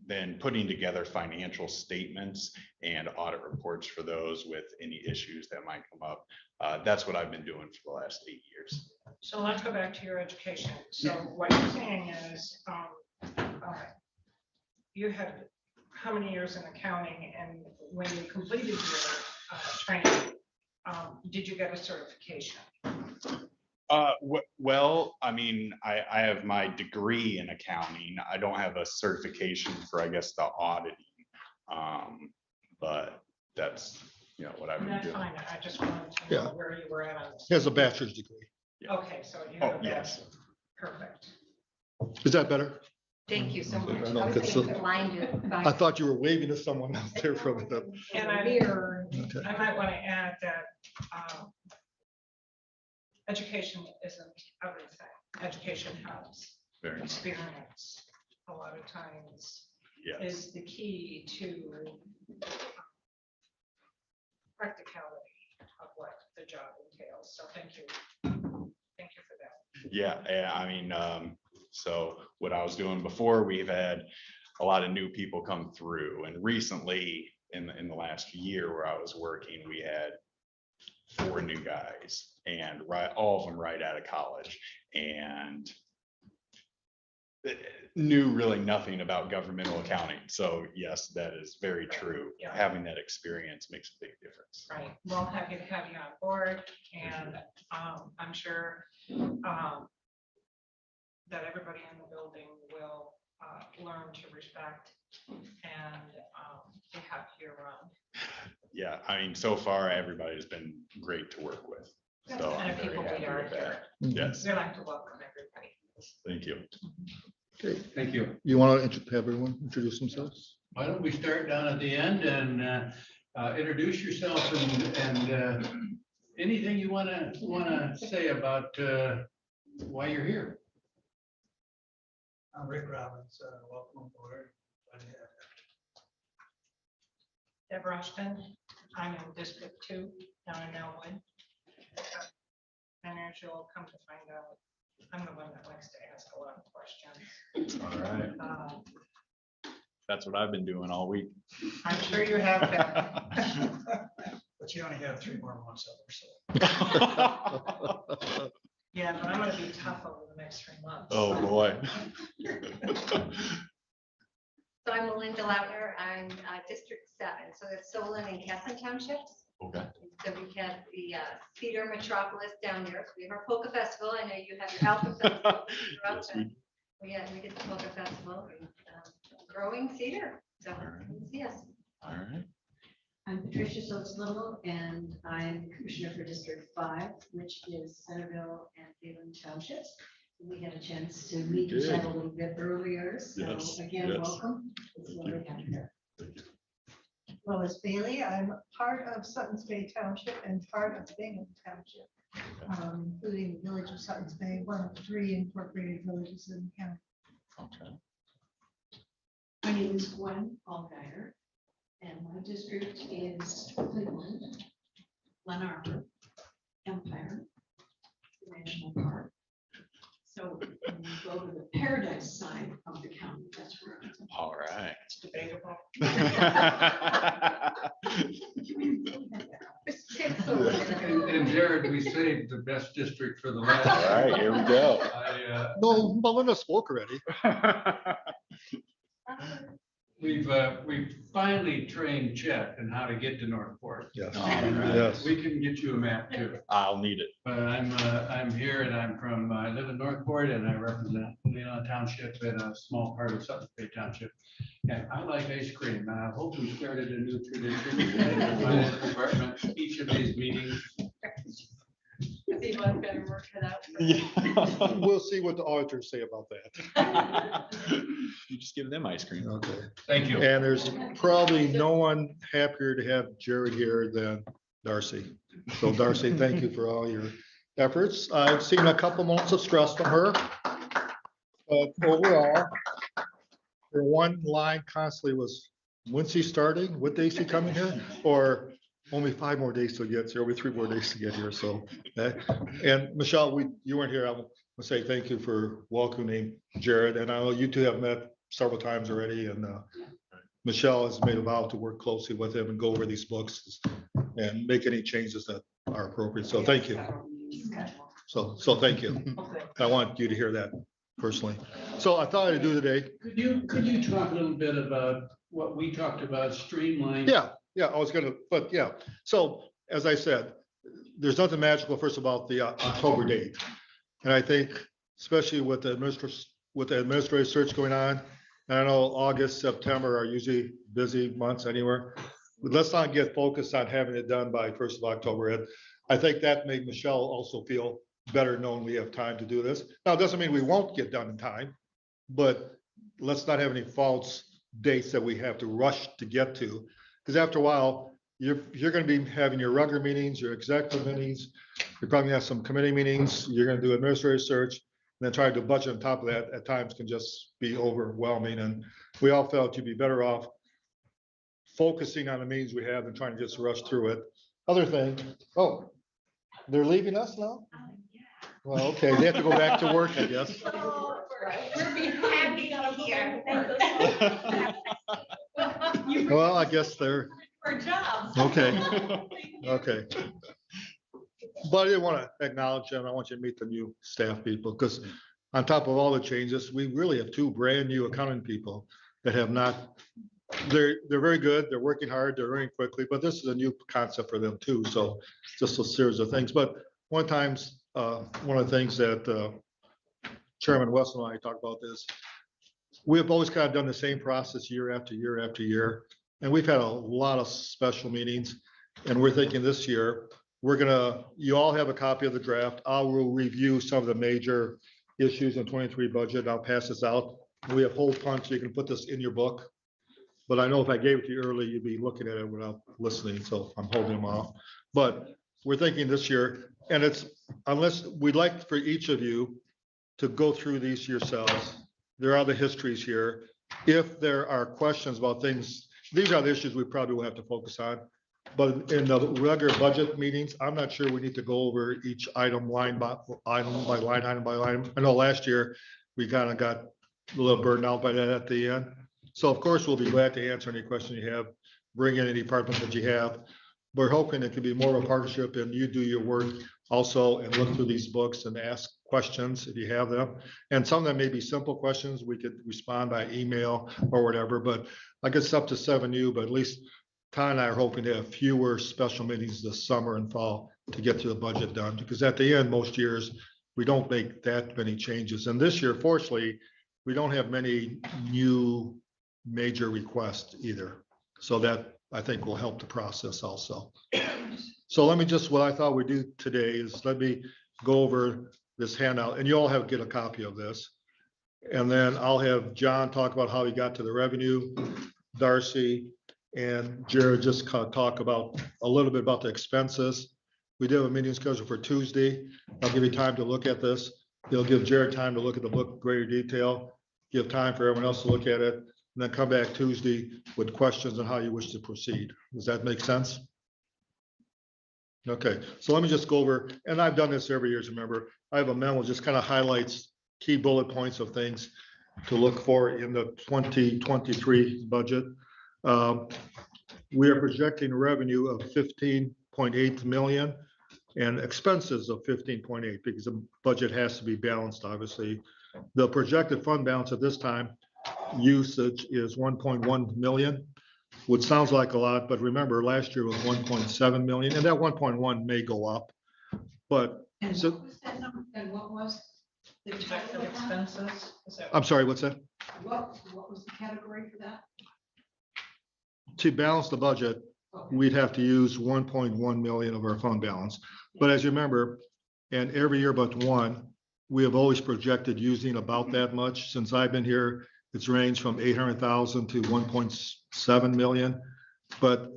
Then putting together financial statements and audit reports for those with any issues that might come up. That's what I've been doing for the last 8 years. So let's go back to your education. So what you're saying is, you had how many years in accounting, and when you completed your training, did you get a certification? Well, I mean, I have my degree in accounting. I don't have a certification for, I guess, the auditing. But that's you know, what I've been That's doing. fine. I just wanted to Yeah. know where you were at on this. He has a bachelor's degree. Yeah. Okay, so you Oh, have yes. that. Perfect. Is that better? Thank you so much. No, I was it's getting so- blinded by. I thought you were waving to someone out there from the. And I Mirror. Okay. I might want to add that education isn't everything. Education helps. Very much. Experience a lot of times Yeah. is the key to practicality of what the job entails. So thank you. Thank you for that. Yeah, I mean, so what I was doing before, we've had a lot of new people come through, and recently, in the last year where I was working, we had 4 new guys, and all of them right out of college, and knew really nothing about governmental accounting. So yes, that is very true. Yeah. Having that experience makes a big difference. Right. Well, happy to have you on board, and I'm sure that everybody in the building will learn to respect and be happy year round. Yeah, I mean, so far, everybody's been great to work with. So I'm And very people we happy are with here. that. Yes, We like to welcome everybody. thank you. Okay, Thank you. you want to have everyone introduce themselves? Why don't we start down at the end and introduce yourself and anything you wanna say about why you're here? I'm Rick Robbins, welcome aboard. Glad to have you. Deborah Rushton, I'm in District 2 down in Elwood. And as you'll come to find out, I'm the one that likes to ask a lot of questions. All right, that's what I've been doing all week. I'm sure you have been. But you only have 3 more months of or so. Yeah, but I'm gonna be tough over the next 3 months. Oh, boy. So I'm Melinda Lautner. I'm District 7, so it's Solon and Casson Townships. Okay. So we have the Cedar Metropolis down there. So we have our polka festival. I know you have your Alpha Festival. Yes, we- We get the polka festival, and, growing cedar. So All right. come see us. All right. I'm Patricia Sots Little, and I'm Commissioner for District 5, which is Centerville and Leelanau Townships. We had a chance to meet each other a little bit earlier, so Yes, again, yes. welcome. It's lovely to have you here. Lois Bailey, I'm part of Sutton's Bay Township and part of Bingham Township, including the village of Sutton's Bay, one of 3 incorporated villages in the county. Okay. My name is Gwen Allgaier, and my district is Cleveland, Glen Arbor, Empire, National Park. So when you go to the Paradise side of the county, that's where I'm. All right. It's debatable. And Jared, we saved the best district for the last. All right, here we go. No, Melinda spoke already. We've finally trained Chet in how to get to Northport. Yes. All right. Yes. We can get you a map too. I'll need it. But I'm here and I live in Northport and I represent Leelanau Township and a small part of Sutton Bay Township. And I like ice cream and I hope we started a new tradition in the finance department, each of these meetings. See what better work it out. We'll see what the auditors say about that. You just give them ice cream. Okay. Thank you. And there's probably no one happier to have Jared here than Darcy. So Darcy, thank you for all your efforts. I've seen a couple months of stress from her. But overall, her one line constantly was, when's he starting? What day is he coming here? Or only 5 more days to get here, only 3 more days to get here. So, and Michelle, you weren't here. I want to say thank you for welcoming Jared. And I know you two have met several times already. And Michelle has made a vow to work closely with him and go over these books and make any changes that are appropriate. So thank you. So thank you. I want you to hear that personally. So I thought I'd do today. Could you talk a little bit about what we talked about, streamline? Yeah, I was gonna, but yeah. So as I said, there's nothing magical first about the October date. And I think especially with the administrative search going on, and I know August, September are usually busy months anywhere. let's not get focused on having it done by 1st of October. And I think that made Michelle also feel better knowing we have time to do this. Now, it doesn't mean we won't get done in time, but let's not have any false dates that we have to rush to get to. Because after a while, you're going to be having your regular meetings, your executive meetings, you're probably gonna have some committee meetings, you're going to do administrative search, and then try to do a budget on top of that at times can just be overwhelming. And we all felt you'd be better off focusing on the meetings we have than trying to just rush through it. Other thing, oh, they're leaving us now? Well, okay, they have to go back to work, I guess. We're be happy here. Well, I guess they're, For jobs. okay, okay. But I didn't want to acknowledge them. I want you to meet the new staff people, because on top of all the changes, we really have 2 brand new accounting people that have not, they're very good. They're working hard. They're learning quickly, but this is a new concept for them too. So just a series of things. But one of the things that Chairman Wesson and I talked about this, we have always kind of done the same process year after year after year. And we've had a lot of special meetings, and we're thinking this year, you all have a copy of the draft. I will review some of the major issues in 23 budget. I'll pass this out. We have whole punch. You can put this in your book. But I know if I gave it to you early, you'd be looking at it without listening. So I'm holding them off. But we're thinking this year, and unless we'd like for each of you to go through these yourselves. There are the histories here. If there are questions about things, these are the issues we probably will have to focus on. But in the regular budget meetings, I'm not sure we need to go over each item line by item by line, item by line. I know last year we kind of got a little burned out by that at the end. So of course, we'll be glad to answer any question you have, bring in any department that you have. We're hoping it can be more of a partnership and you do your work also and look through these books and ask questions if you have them. And some of them may be simple questions. We could respond by email or whatever, but I guess up to 7 you, but at least Ty and I are hoping to have fewer special meetings this summer and fall to get to the budget done, because at the end, most years, we don't make that many changes. And this year, fortunately, we don't have many new major requests either. So that I think will help the process also. So let me just, what I thought we'd do today is let me go over this handout, and you all get a copy of this. And then I'll have John talk about how he got to the revenue, Darcy and Jared just kind of talk about a little bit about the expenses. We do have a meeting scheduled for Tuesday. I'll give you time to look at this. It'll give Jared time to look at the book in greater detail, give time for everyone else to look at it, and then come back Tuesday with questions on how you wish to proceed. Does that make sense? Okay, so let me just go over, and I've done this every year, remember, I have a memo, just kind of highlights key bullet points of things to look for in the 2023 budget. We are projecting revenue of 15.8 million and expenses of 15.8 because the budget has to be balanced, obviously. The projected fund balance at this time, usage is 1.1 million, which sounds like a lot, but remember last year was 1.7 million, and that 1.1 may go up. But And so, what was that number? And what was the title Projected of that? expenses. Is that- I'm sorry, what's that? What was the category for that? To balance the budget, we'd have to use 1.1 million of our fund balance. But as you remember, and every year but one, we have always projected using about that much. Since I've been here, it's ranged from 800,000 to 1.7 million. But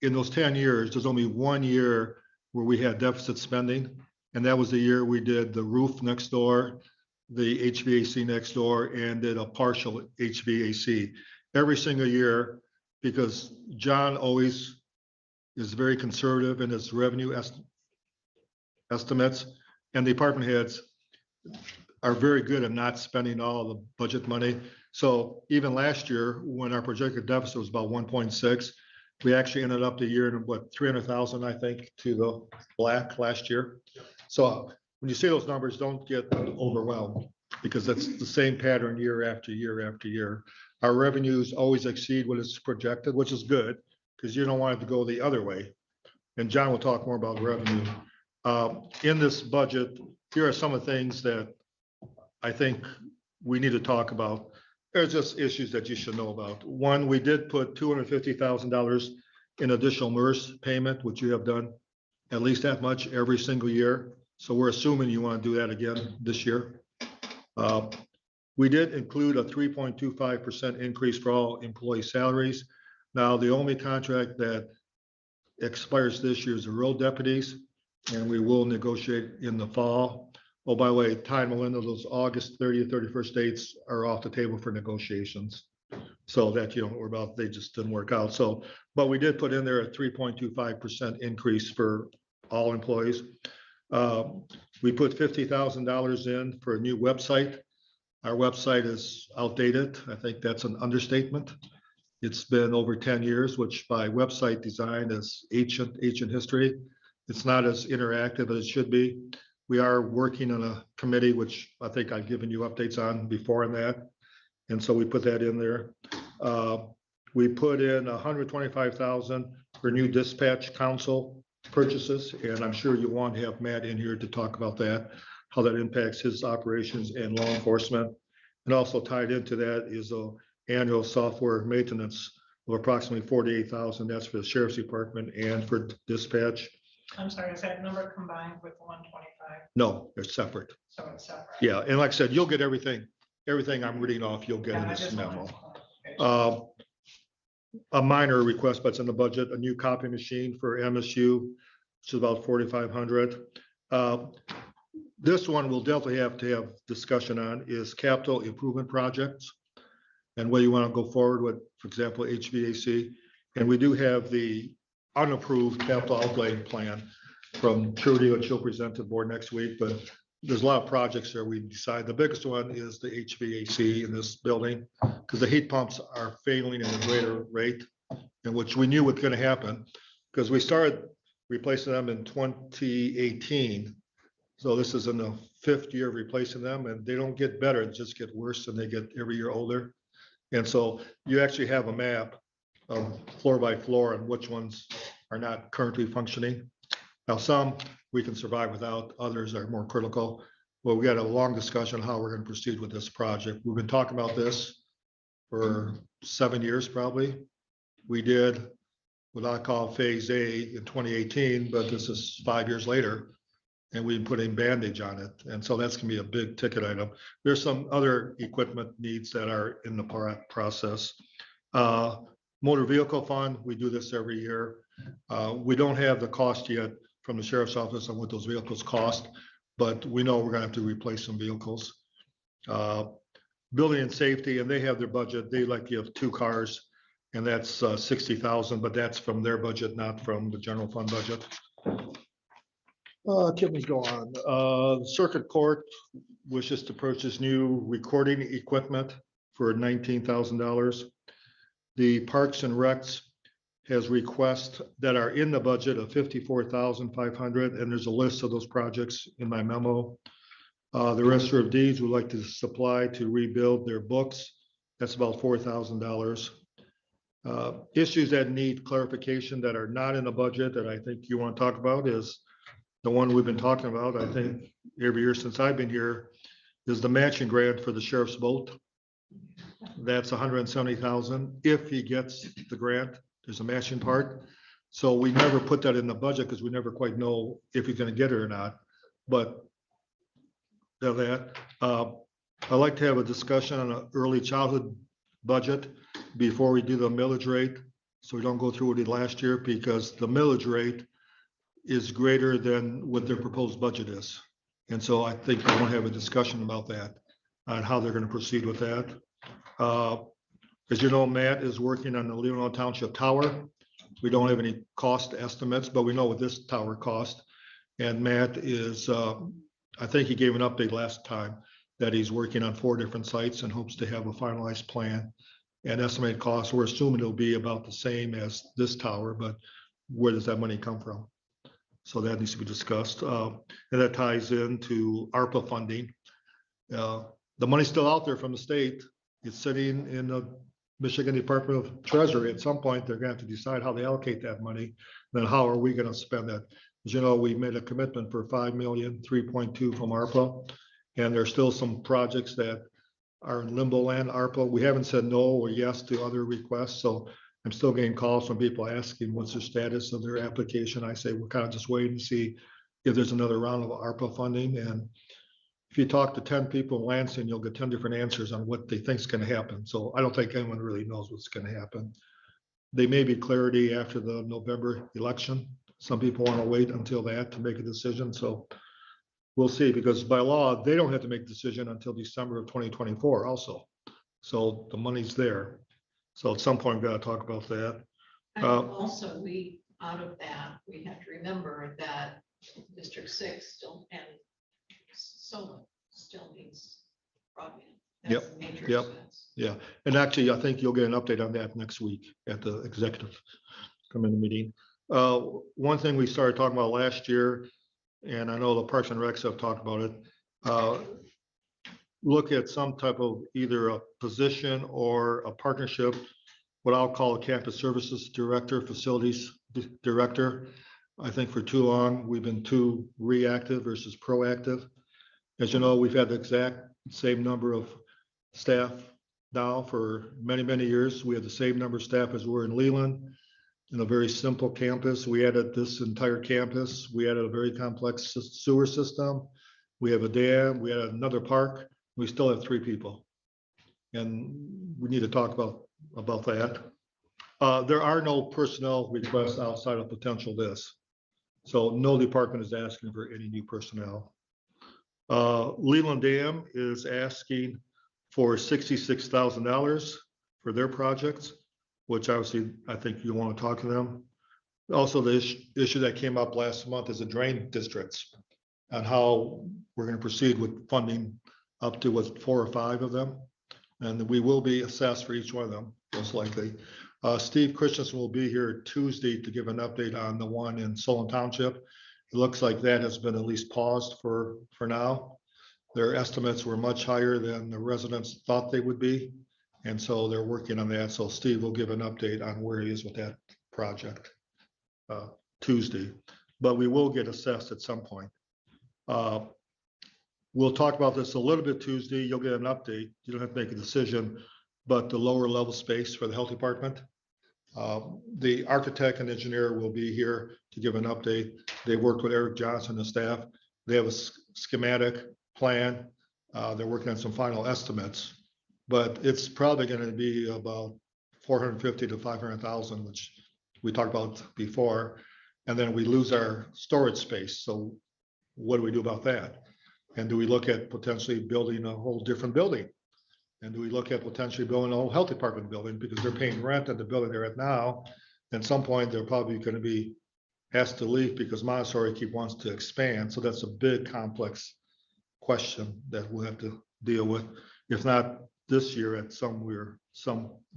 in those 10 years, there's only 1 year where we had deficit spending. And that was the year we did the roof next door, the HVAC next door, and did a partial HVAC. Every single year, because John always is very conservative in his revenue estimates, and the department heads are very good at not spending all the budget money. So even last year, when our projected deficit was about 1.6, we actually ended up the year in what, 300,000, I think, to the black last year. So when you see those numbers, don't get overwhelmed, because that's the same pattern year after year after year. Our revenues always exceed what is projected, which is good, because you don't want it to go the other way. And John will talk more about revenue. In this budget, here are some of the things that I think we need to talk about. there's just issues that you should know about. One, we did put $250,000 in additional MERS payment, which you have done at least that much every single year. So we're assuming you want to do that again this year. We did include a 3.25% increase for all employee salaries. Now, the only contract that expires this year is the road deputies, and we will negotiate in the fall. Oh, by the way, Ty and Melinda, those August 30th, 31st dates are off the table for negotiations. So that you don't worry about, they just didn't work out. So, but we did put in there a 3.25% increase for all employees. We put $50,000 in for a new website. Our website is outdated. I think that's an understatement. It's been over 10 years, which by website design is ancient history. It's not as interactive as it should be. We are working on a committee, which I think I've given you updates on before on that. And so we put that in there. We put in $125,000 for new dispatch council purchases. And I'm sure you want to have Matt in here to talk about that, how that impacts his operations and law enforcement. And also tied into that is a annual software maintenance of approximately $48,000. That's for the sheriff's department and for dispatch. I'm sorry, is that number combined with 125? No, they're separate. So it's separate? Yeah, and like I said, you'll get everything I'm reading off, you'll get in Yeah, I this just wanted memo. clarification. A minor request, but it's in the budget, a new copy machine for MSU, which is about $4,500. This one we'll definitely have to have discussion on is capital improvement projects and whether you want to go forward with, for example, HVAC. And we do have the unapproved capital outlay plan from Trudy, which she'll present to the board next week, but there's a lot of projects there we decide. The biggest one is the HVAC in this building because the heat pumps are failing at a greater rate, and which we knew was going to happen because we started replacing them in 2018. So this is in the 5th year of replacing them, and they don't get better, it just get worse and they get every year older. And so you actually have a map of floor by floor and which ones are not currently functioning. Now, some we can survive without, others are more critical. Well, we got a long discussion on how we're going to proceed with this project. We've been talking about this for 7 years, probably. We did what I call phase A in 2018, but this is 5 years later. And we put a bandage on it. And so that's gonna be a big ticket item. There's some other equipment needs that are in the process. Motor vehicle fund, we do this every year. We don't have the cost yet from the sheriff's office on what those vehicles cost, but we know we're gonna have to replace some vehicles. Building and safety, and they have their budget. They like to have 2 cars, and that's 60,000, but that's from their budget, not from the general fund budget. Can we go on? Circuit Court wishes to purchase new recording equipment for $19,000. The Parks and Recs has requests that are in the budget of $54,500, and there's a list of those projects in my memo. The Register of Deeds would like to supply to rebuild their books. That's about $4,000. Issues that need clarification that are not in the budget that I think you want to talk about is the one we've been talking about, I think, every year since I've been here, is the matching grant for the sheriff's boat. That's $170,000. If he gets the grant, there's a matching part. So we never put that in the budget because we never quite know if he's going to get it or not. But that, I'd like to have a discussion on an early childhood budget before we do the millage rate. So we don't go through what we did last year because the millage rate is greater than what their proposed budget is. And so I think I want to have a discussion about that, on how they're going to proceed with that. As you know, Matt is working on the Leelanau Township Tower. We don't have any cost estimates, but we know what this tower cost. And Matt is, I think he gave an update last time that he's working on 4 different sites and hopes to have a finalized plan and estimate costs. We're assuming it'll be about the same as this tower, but where does that money come from? So that needs to be discussed. And that ties into ARPA funding. The money's still out there from the state. It's sitting in the Michigan Department of Treasury. At some point, they're going to have to decide how they allocate that money. Then how are we going to spend that? As you know, we made a commitment for $5 million, 3.2 from ARPA. And there's still some projects that are in limbo land, ARPA. We haven't said no or yes to other requests, so I'm still getting calls from people asking what's the status of their application. I say we're kind of just waiting to see if there's another round of ARPA funding. And if you talk to 10 people in Lansing, you'll get 10 different answers on what they think is going to happen. So I don't think anyone really knows what's going to happen. They may be clarity after the November election. Some people want to wait until that to make a decision. So we'll see, because by law, they don't have to make a decision until December of 2024 also. So the money's there. So at some point, we've got to talk about that. And also, out of that, we have to remember that District 6 still, and Solon still needs broadband. That's a major Yep. expense. Yeah, and actually, I think you'll get an update on that next week at the executive committee meeting. One thing we started talking about last year, and I know the Parks and Recs have talked about it, look at some type of either a position or a partnership, what I'll call a campus services director, facilities director. I think for too long, we've been too reactive versus proactive. As you know, we've had the exact same number of staff now for many, many years. We have the same number of staff as we're in Leland. In a very simple campus, we added this entire campus. We added a very complex sewer system. We have a dam. We added another park. We still have 3 people. And we need to talk about that. There are no personnel requests outside of potential this. So no department is asking for any new personnel. Leland Dam is asking for $66,000 for their projects, which obviously I think you want to talk to them. Also, the issue that came up last month is the drain districts and how we're going to proceed with funding up to 4 or 5 of them. And we will be assessed for each one of them, most likely. Steve Christensen will be here Tuesday to give an update on the one in Solon Township. It looks like that has been at least paused for now. Their estimates were much higher than the residents thought they would be. And so they're working on that. So Steve will give an update on where he is with that project Tuesday. But we will get assessed at some point. We'll talk about this a little bit Tuesday. You'll get an update. You don't have to make a decision, but the lower level space for the health department. The architect and engineer will be here to give an update. They worked with Eric Johnson and staff. They have a schematic plan. They're working on some final estimates, but it's probably going to be about 450 to 500,000, which we talked about before. And then we lose our storage space. So what do we do about that? And do we look at potentially building a whole different building? And do we look at potentially building a whole health department building, because they're paying rent at the building they're at now? At some point, they're probably going to be asked to leave because Montessori wants to expand. So that's a big complex question that we'll have to deal with, if not this year, at some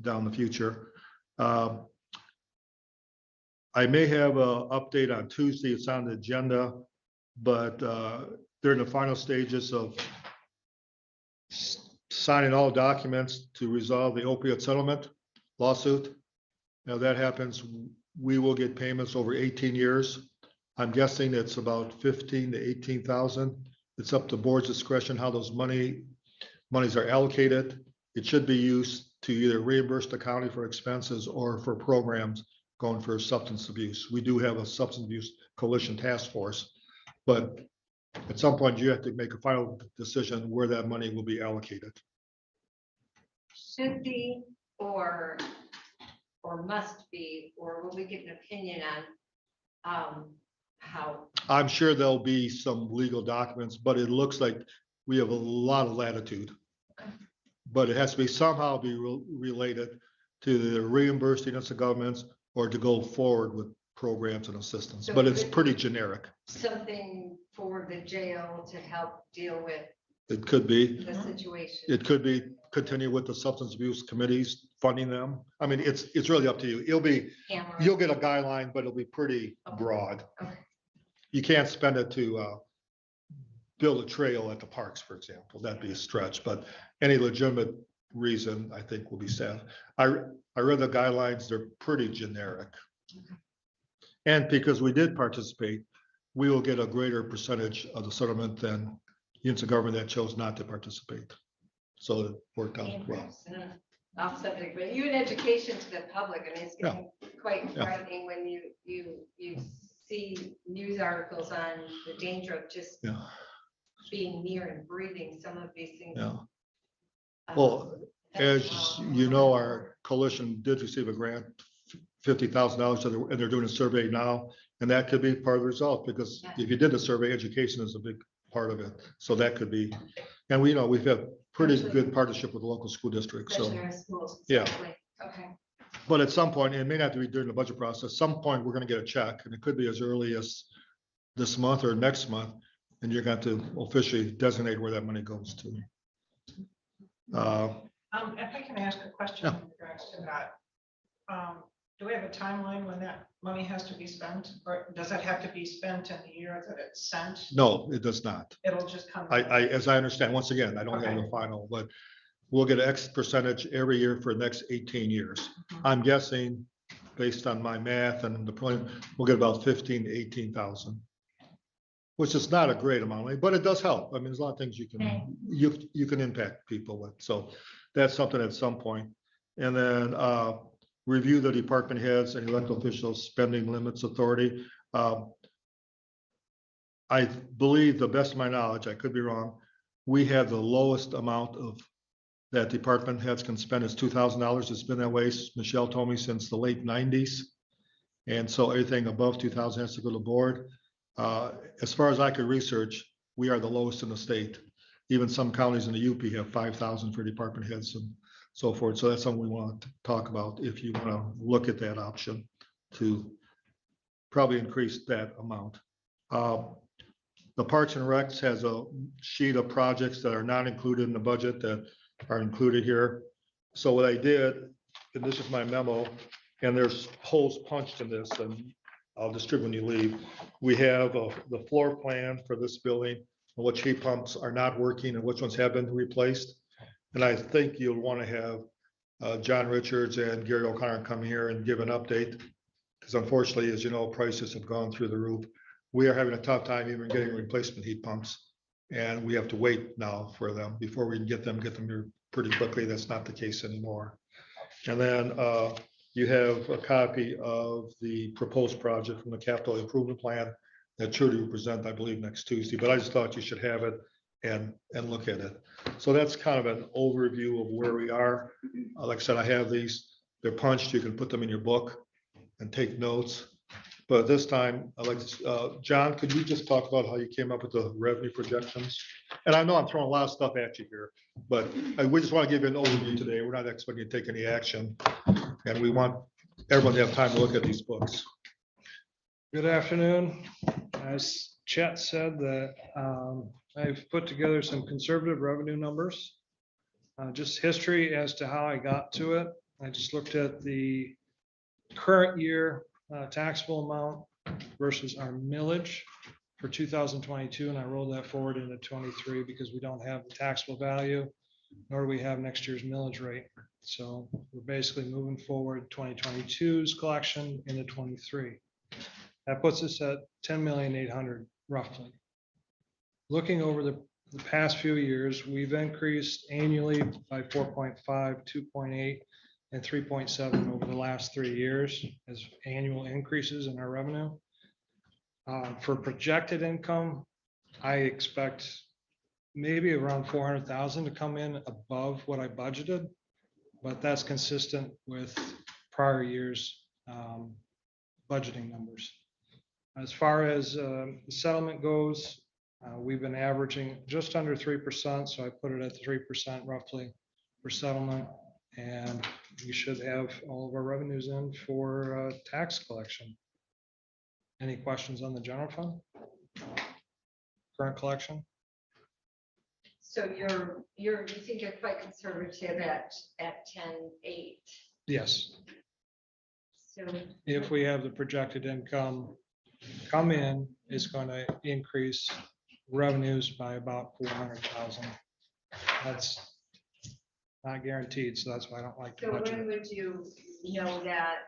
down the future. I may have an update on Tuesday. It's on the agenda, but they're in the final stages of signing all documents to resolve the opioid settlement lawsuit. Now that happens, we will get payments over 18 years. I'm guessing it's about 15 to 18,000. It's up to board's discretion how those monies are allocated. It should be used to either reimburse the county for expenses or for programs going for substance abuse. We do have a substance abuse coalition task force, but at some point you have to make a final decision where that money will be allocated. Should be, or must be, or will we get an opinion on how? I'm sure there'll be some legal documents, but it looks like we have a lot of latitude. But it has to be somehow be related to the reimbursing of the governments or to go forward with programs and assistance, So but it's pretty generic. Something for the jail to help deal with It could be. the situation. It could be continue with the substance abuse committees, funding them. I mean, it's really up to you. You'll get a guideline, but it'll be pretty broad. Okay. You can't spend it to build a trail at the parks, for example. That'd be a stretch, but any legitimate reason, I think, will be set. I read the guidelines, they're pretty generic. And because we did participate, we will get a greater percentage of the settlement than units of government that chose not to participate. So it worked out well. Offset it, but even education to the public, I mean, it's getting quite Yeah. frightening when you see news articles on the danger of just Yeah, being near and breathing some of these things. yeah. Um, Well, that's- as you know, our coalition did receive a grant, $50,000, and they're doing a survey now. And that could be part of the result, because if you did a survey, education is a big part of it. So that could be, and we know we've had pretty good partnership with the local school districts, so. Especially our schools. Yeah. exactly. Okay. But at some point, it may not have to be during the budget process, some point, we're gonna get a check, and it could be as early as this month or next month, and you're going to officially designate where that money goes to. If I can ask a question in regards to that. Do we have a timeline when that money has to be spent, or does it have to be spent in the year that it's sent? No, it does not. It'll just come. As I understand, once again, I don't have the final, but we'll get X percentage every year for the next 18 years. I'm guessing, based on my math and the point, we'll get about 15 to 18,000. Which is not a great amount, but it does help. I mean, there's a lot of things you can impact people with. So that's something at some point. And then review the department heads and elected officials spending limits authority. I believe, the best of my knowledge, I could be wrong, we have the lowest amount of that department heads can spend is $2,000. It's been that way, Michelle told me, since the late 90s. And so everything above 2,000 has to go to the board. As far as I could research, we are the lowest in the state. Even some counties in the UP have 5,000 for department heads and so forth. So that's something we want to talk about if you want to look at that option to probably increase that amount. The Parks and Recs has a sheet of projects that are not included in the budget that are included here. So what I did, and this is my memo, and there's holes punched in this, and I'll distribute when you leave. We have the floor plan for this building, and which heat pumps are not working and which ones have been replaced. And I think you'll want to have John Richards and Gary O'Connor come here and give an update. Because unfortunately, as you know, prices have gone through the roof. We are having a tough time even getting replacement heat pumps. And we have to wait now for them before we can get them here pretty quickly. That's not the case anymore. And then you have a copy of the proposed project from the capital improvement plan that Trudy will present, I believe, next Tuesday, but I just thought you should have it and look at it. So that's kind of an overview of where we are. Like I said, I have these, they're punched, you can put them in your book and take notes. But this time, I'd like to, John, could you just talk about how you came up with the revenue projections? And I know I'm throwing a lot of stuff at you here, but we just want to give you an overview today. We're not expecting you to take any action. And we want everyone to have time to look at these books. Good afternoon. As Chet said, that I've put together some conservative revenue numbers. Just history as to how I got to it. I just looked at the current year taxable amount versus our millage for 2022, and I rolled that forward into 23 because we don't have the taxable value, nor do we have next year's millage rate. So we're basically moving forward 2022's collection into 23. That puts us at 10,800,000 roughly. Looking over the past few years, we've increased annually by 4.5, 2.8, and 3.7 over the last 3 years as annual increases in our revenue. For projected income, I expect maybe around 400,000 to come in above what I budgeted, but that's consistent with prior years' budgeting numbers. As far as the settlement goes, we've been averaging just under 3%, so I put it at 3% roughly for settlement, and we should have all of our revenues in for tax collection. Any questions on the general fund? Current collection? So you think you're quite conservative at 10.8. Yes. So If we have the projected income come in, it's going to increase revenues by about 400,000. That's not guaranteed, so that's why I don't like to So budget. when would you know that?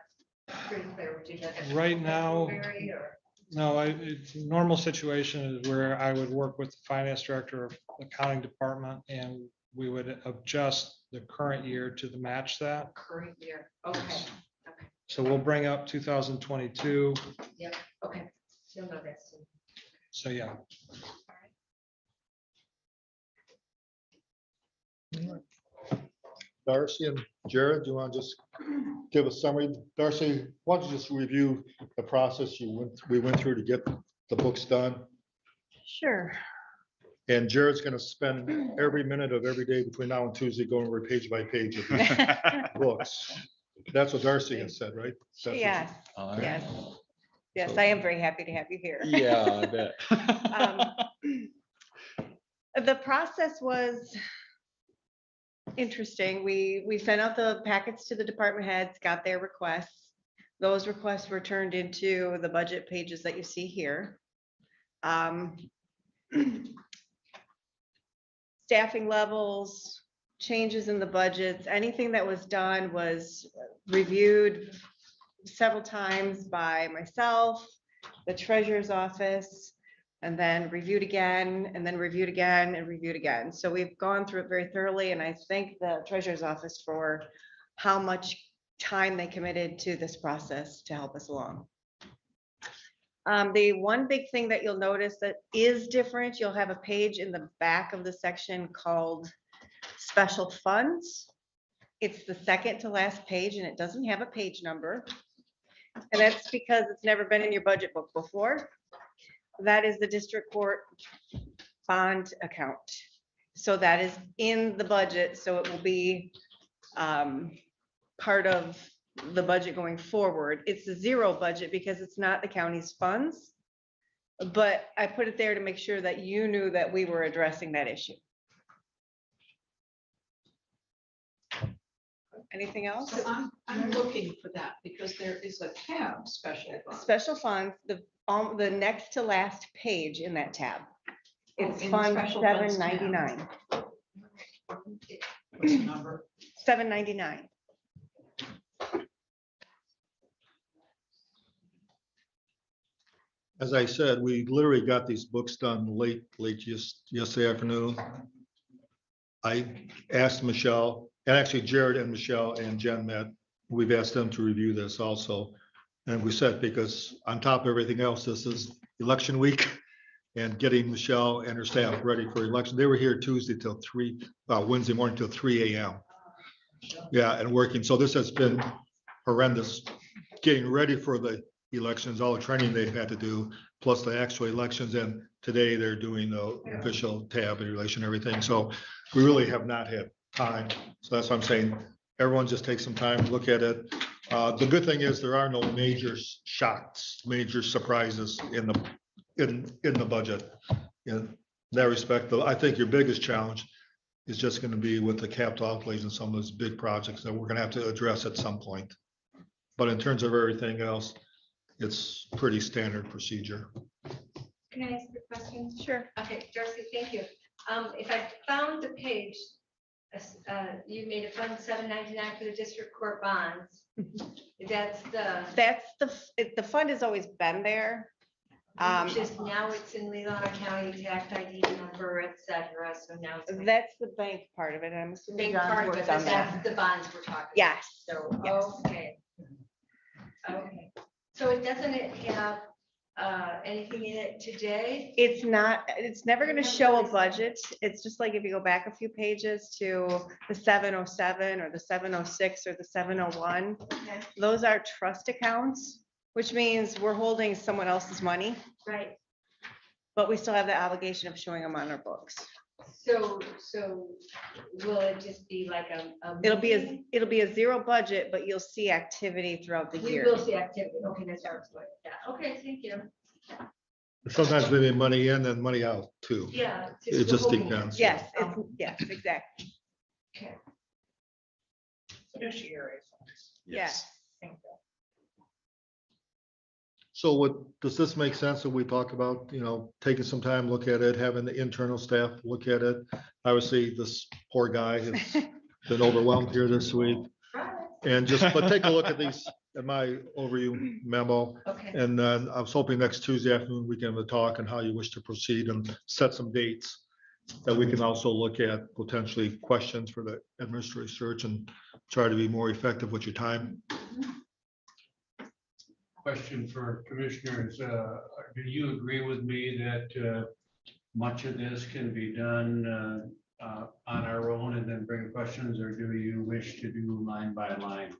Pretty clear, would you get it Right now, February or? no, it's normal situation is where I would work with the finance director of the accounting department and we would adjust the current year to the match that. Current year, okay, So we'll bring up 2022. okay. You'll know that soon. So yeah, Darcy and Jared, do you want to just give a summary? Darcy, why don't you just review the process we went through to get the books done? Sure. And Jared's gonna spend every minute of every day between now and Tuesday going over page by page of these books. That's what Darcy has said, right? That's what- Yes, All right. yes, yes, So- I am very happy to have you here. Yeah, I bet. The process was interesting. We sent out the packets to the department heads, got their requests. Those requests were turned into the budget pages that you see here. Staffing levels, changes in the budgets, anything that was done was reviewed several times by myself, the treasurer's office, and then reviewed again, and then reviewed again, and reviewed again. So we've gone through it very thoroughly, and I thank the treasurer's office for how much time they committed to this process to help us along. The one big thing that you'll notice that is different, you'll have a page in the back of the section called Special Funds. It's the second to last page and it doesn't have a page number. And that's because it's never been in your budget book before. That is the district court bond account. So that is in the budget, so it will be part of the budget going forward. It's a zero budget because it's not the county's funds. But I put it there to make sure that you knew that we were addressing that issue. Anything else? So I'm looking for that because there is a tab special. fund. Special funds, the next to last page in that tab. It's in the Fund special funds tab. 799. What's the number? 799. As I said, we literally got these books done late yesterday afternoon. I asked Michelle, and actually Jared and Michelle and Jen met. We've asked them to review this also. And we said, because on top of everything else, this is election week and getting Michelle and her staff ready for election. They were here Tuesday till Wednesday morning till 3 a.m. Yeah, and working. So this has been horrendous, getting ready for the elections, all the training they've had to do, plus the actual elections. And today they're doing the official tab and relation, everything. So we really have not had time. So that's what I'm saying. Everyone just take some time, look at it. The good thing is there are no major shocks, major surprises in the budget. In that respect, though, I think your biggest challenge is just going to be with the capital outlays and some of those big projects that we're going to have to address at some point. But in terms of everything else, it's pretty standard procedure. Can I ask a question? Sure. Okay, Darcy, thank you. If I found the page, you made a fund 799 for the district court bonds. That's The fund has always been there. just now it's in Leelanau County, tax ID number, et cetera. So now it's That's the bank part of it. I'm assuming big John's part of it, worked but on that. that's the bonds we're talking. Yes. So, Yes. okay. Okay. So it doesn't have anything in it today? It's never gonna show a budget. It's just like if you go back a few pages to the 707 or the 706 or the 701. Okay. Those are trust accounts, which means we're holding someone else's money, Right. but we still have the obligation of showing them on our books. So will it just be like a? It'll be a zero budget, but you'll see activity throughout the We year. will see activity. Okay, that's how it's going. Yeah. Okay, thank you. Sometimes maybe money in and money out too. Yeah. It just hoping. depends. Yes, yes, exactly. Okay. Fiduciary. Yes. Thank you. So does this make sense that we talk about, taking some time, look at it, having the internal staff look at it? Obviously, this poor guy has been overwhelmed here this week. And but take a look at these, at my overview memo. Okay. And then I was hoping next Tuesday afternoon, we can have a talk on how you wish to proceed and set some dates. that we can also look at potentially questions for the administrative search and try to be more effective with your time. Question for commissioners, do you agree with me that much of this can be done on our own and then bring questions, or do you wish to do line by line?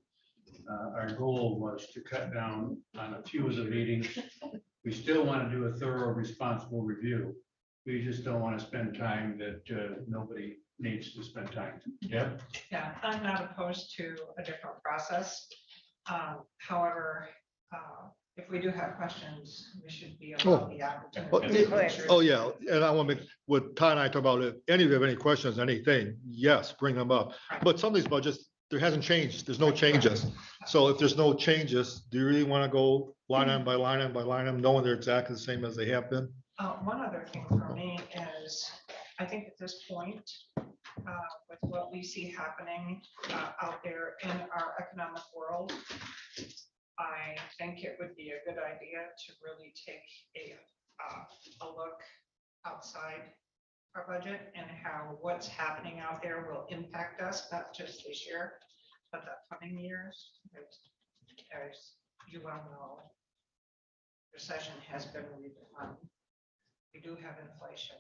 Our goal was to cut down on a few of the meetings. We still want to do a thorough, responsible review. We just don't want to spend time that nobody needs to spend time. Yep. Yeah, I'm not opposed to a different process. However, if we do have questions, we should be allowed the opportunity. to answer. Oh, yeah, and I want to make, what Todd and I talk about, if any of you have any questions, anything, yes, bring them up. But some of these budgets, there hasn't changed, there's no changes. So if there's no changes, do you really want to go line item by line item by line item, knowing they're exactly the same as they have been? One other thing for me is, I think at this point, with what we see happening out there in our economic world, I think it would be a good idea to really take a look outside our budget and how what's happening out there will impact us, not just this year, but the coming years. As you well know, recession has been redefined. We do have inflation.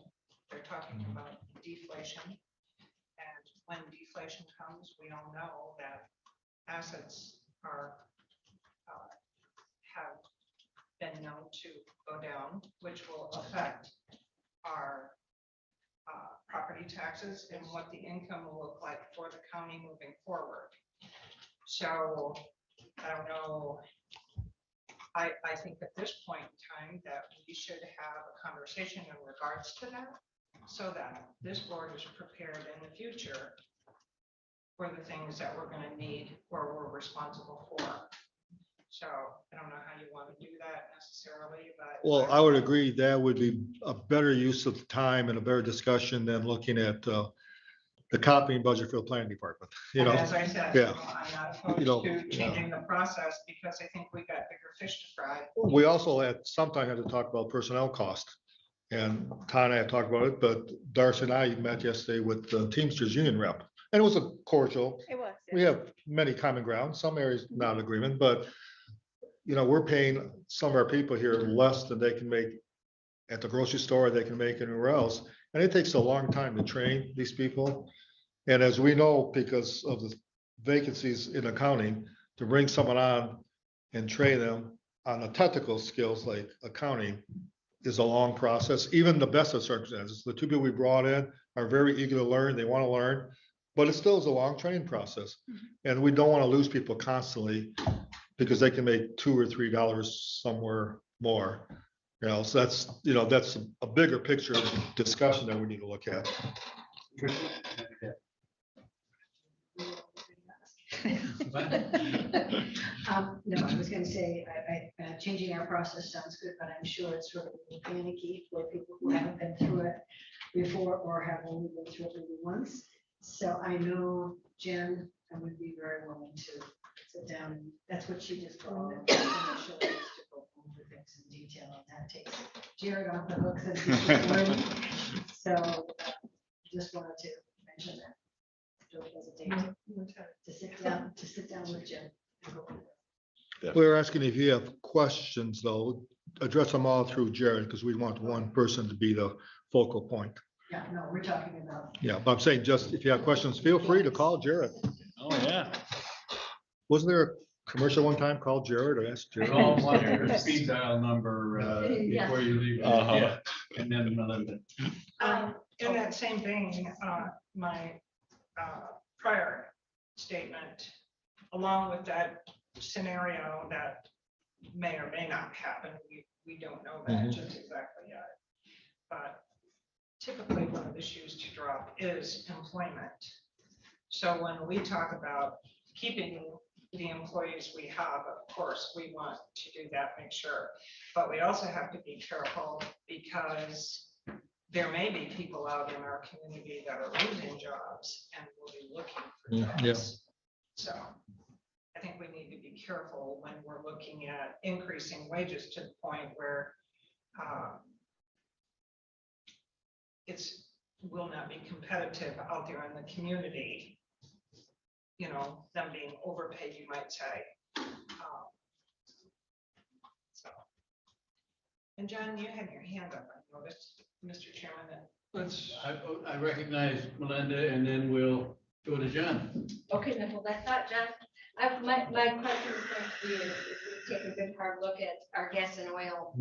They're talking about deflation. And when deflation comes, we all know that assets are have been known to go down, which will affect our property taxes and what the income will look like for the county moving forward. So I don't know. I think at this point in time that we should have a conversation in regards to that, so that this board is prepared in the future for the things that we're going to need or we're responsible for. So I don't know how you want to do that necessarily, but. Well, I would agree that would be a better use of time and a better discussion than looking at the copying budget for the planning department, you And know? as I said, Yeah. I'm not opposed You know, to changing the process because I think we got bigger fish to fry. We also at some time had to talk about personnel cost. And Todd and I had talked about it, but Darcy and I met yesterday with the Teamsters Union rep. And it was a cordial. It was. We have many common ground, some areas not in agreement, but you know, we're paying some of our people here less than they can make at the grocery store, they can make anywhere else. And it takes a long time to train these people. And as we know, because of the vacancies in accounting, to bring someone on and train them on the technical skills like accounting is a long process. Even the best of circumstances, the two people we brought in are very eager to learn, they want to learn, but it still is a long training process. And we don't want to lose people constantly because they can make $2 or $3 somewhere more. You know, so that's, you know, that's a bigger picture discussion that we need to look at. No, I was gonna say, changing our process sounds good, but I'm sure it's sort of panicky for people who haven't been through it before or have only been through it maybe once. So I know Jen, I would be very willing to sit down, and that's what she just told me. She'll just to go over things in detail, and that takes Jared off the hook since he's just learning. So just wanted to mention that. Don't hesitate to sit down with Jen. We're asking if you have questions, though, address them all through Jared, because we want one person to be the focal point. Yeah, no, we're talking about. Yeah, but I'm saying just if you have questions, feel free to call Jared. Oh, yeah. Wasn't there a commercial one time called Jared or asked Jared? Call one your speed dial number Yeah. before you leave. Uh-huh. Yeah, and then Melinda. In that same vein, my prior statement, along with that scenario that may or may not happen, we don't know that just exactly yet. But typically one of the shoes to drop is employment. So when we talk about keeping the employees we have, of course, we want to do that, make sure. But we also have to be careful because there may be people out in our community that are losing jobs and will be looking for jobs. So I think we need to be careful when we're looking at increasing wages to the point where it's will not be competitive out there in the community. You know, them being overpaid, you might say. So. And John, you had your hand up, I noticed, Mr. Chairman. I recognize Melinda and then we'll go to John. Okay, then hold that thought, John. My question is going to be, if we take a good hard look at our gas and oil,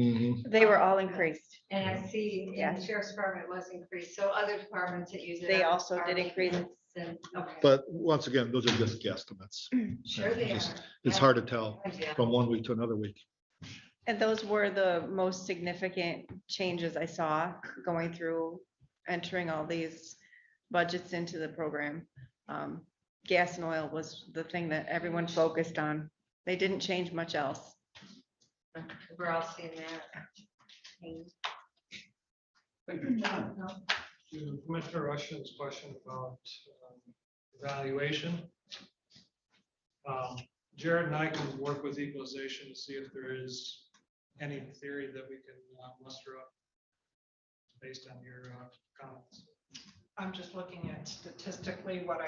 They were all increased. and I see in the sheriff's department was increased, so other departments that use it. They are- also are did increase. making it, okay. But once again, those are just guesstimates. Sure they Just- are. It's Yeah. hard to tell Yeah. from one week to another week. And those were the most significant changes I saw going through, entering all these budgets into the program. Gas and oil was the thing that everyone focused on. They didn't change much else. We're all seeing that. Thank you, John. To Commissioner Rushing's question about evaluation. Jared and I can work with equalization to see if there is any theory that we can muster up based on your comments. I'm just looking at statistically what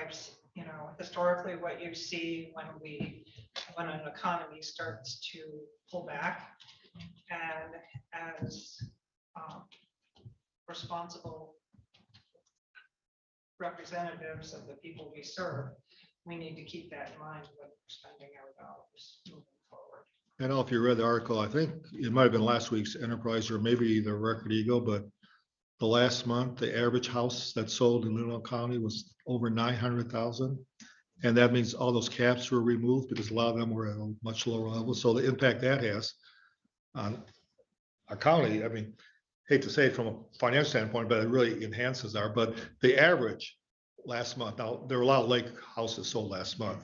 historically what you see when an economy starts to pull back. And as responsible representatives of the people we serve, we need to keep that in mind when we're spending our dollars moving forward. I know if you read the article, I think it might have been last week's Enterprise or maybe the Record Eagle, but the last month, the average house that sold in Leelanau County was over 900,000. And that means all those caps were removed because a lot of them were at a much lower level. So the impact that has on our county, I mean, hate to say it from a financial standpoint, but it really enhances but the average last month, now there were a lot of lake houses sold last month,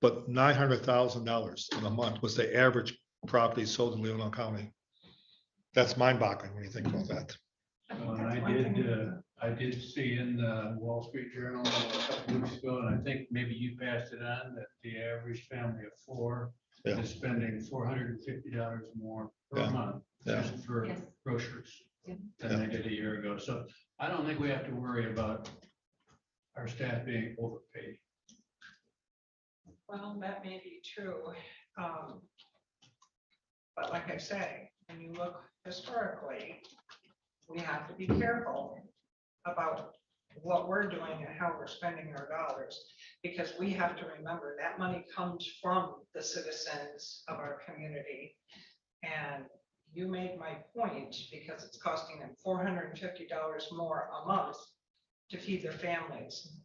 but $900,000 in a month was the average property sold in Leelanau County. That's mind-boggling when you think about that. I did see in the Wall Street Journal a couple weeks ago, and I think maybe you passed it on, that the average family of four is spending $450 more per month just for Yes. groceries than they did a year ago. So I don't think we have to worry about our staff being overpaid. Well, that may be true. But like I say, when you look historically, we have to be careful about what we're doing and how we're spending our dollars, because we have to remember that money comes from the citizens of our community. And you made my point, because it's costing them $450 more a month to feed their families.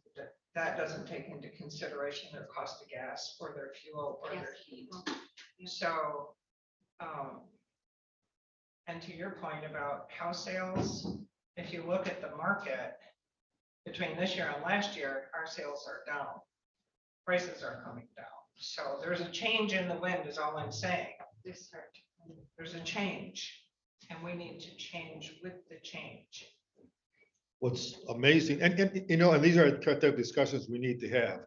That doesn't take into consideration their cost of gas or their fuel or their heat. So, and to your point about house sales, if you look at the market between this year and last year, our sales are down. Prices are coming down. So there's a change in the wind is all I'm saying. There's a change, and we need to change with the change. What's amazing, and you know, and these are the type of discussions we need to have.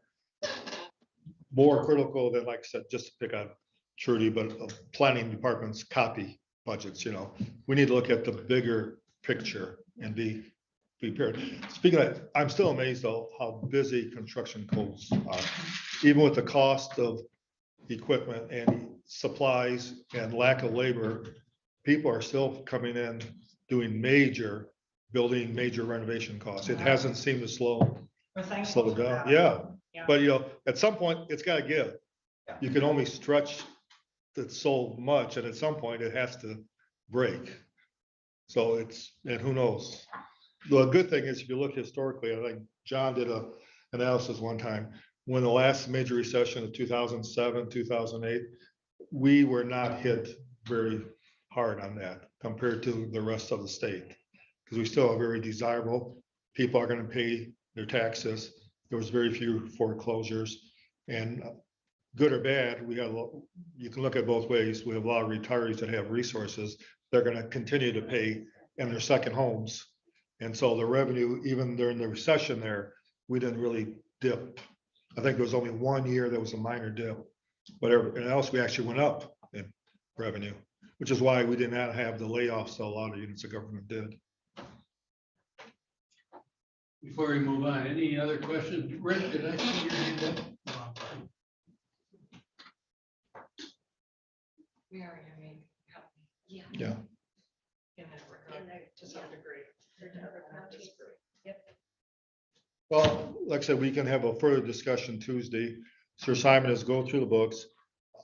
More critical than, like I said, just to pick on Trudy, but planning departments copy budgets, you know. We need to look at the bigger picture and be prepared. Speaking of that, I'm still amazed though how busy construction crews are. Even with the cost of equipment and supplies and lack of labor, people are still coming in doing major building, major renovation costs. It hasn't seemed to slow down. Yeah, but you know, at some point, it's gotta give. You can only stretch it so much, and at some point, it has to break. So and who knows? The good thing is, if you look historically, I think John did a analysis one time, when the last major recession of 2007, 2008, we were not hit very hard on that compared to the rest of the state. Because we still are very desirable. People are going to pay their taxes. There was very few foreclosures, and good or bad, you can look at both ways. We have a lot of retirees that have resources. They're going to continue to pay in their second homes. And so the revenue, even during the recession there, we didn't really dip. I think there was only 1 year that was a minor dip, whatever, and else we actually went up in revenue, which is why we did not have the layoffs that a lot of units of government did. Before we move on, any other questions? Rick, did I see your hand up? We are unique. Yeah. Yeah. In that regard, to some degree. Well, like I said, we can have a further discussion Tuesday. Sir Simon is going through the books.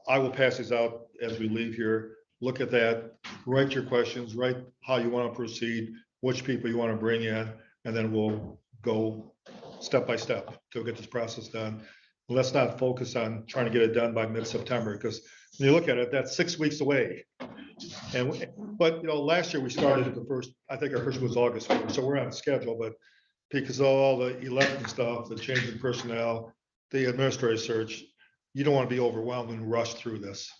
I will pass these out as we leave here. Look at that, write your questions, write how you want to proceed, which people you want to bring in, and then we'll go step by step to get this process done. Let's not focus on trying to get it done by mid-September, because when you look at it, that's 6 weeks away. But last year we started at the first, I think our first was August 1st, so we're on schedule, but because of all the election stuff, the change in personnel, the administrative search, you don't want to be overwhelmed and rush through this.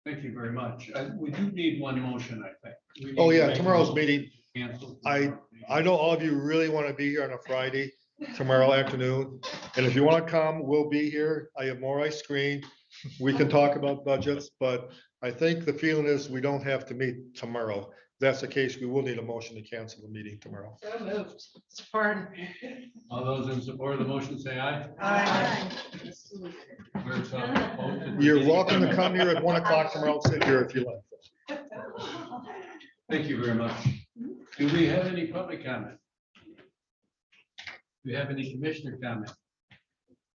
Thank you very much. We do need one motion, I think. We need Oh, to yeah, make a tomorrow's motion meeting. to cancel. I know all of you really want to be here on a Friday, tomorrow afternoon. And if you want to come, we'll be here. I have more ice cream. We can talk about budgets, but I think the feeling is we don't have to meet tomorrow. If that's the case, we will need a motion to cancel the meeting tomorrow. So moved. Support. All those in support of the motion, say aye. Aye. Clerk's opposed? You're welcome to come here at 1 o'clock tomorrow, sit here if you like. Thank you very much. Do we have any public comment? Do we have any commissioner comment?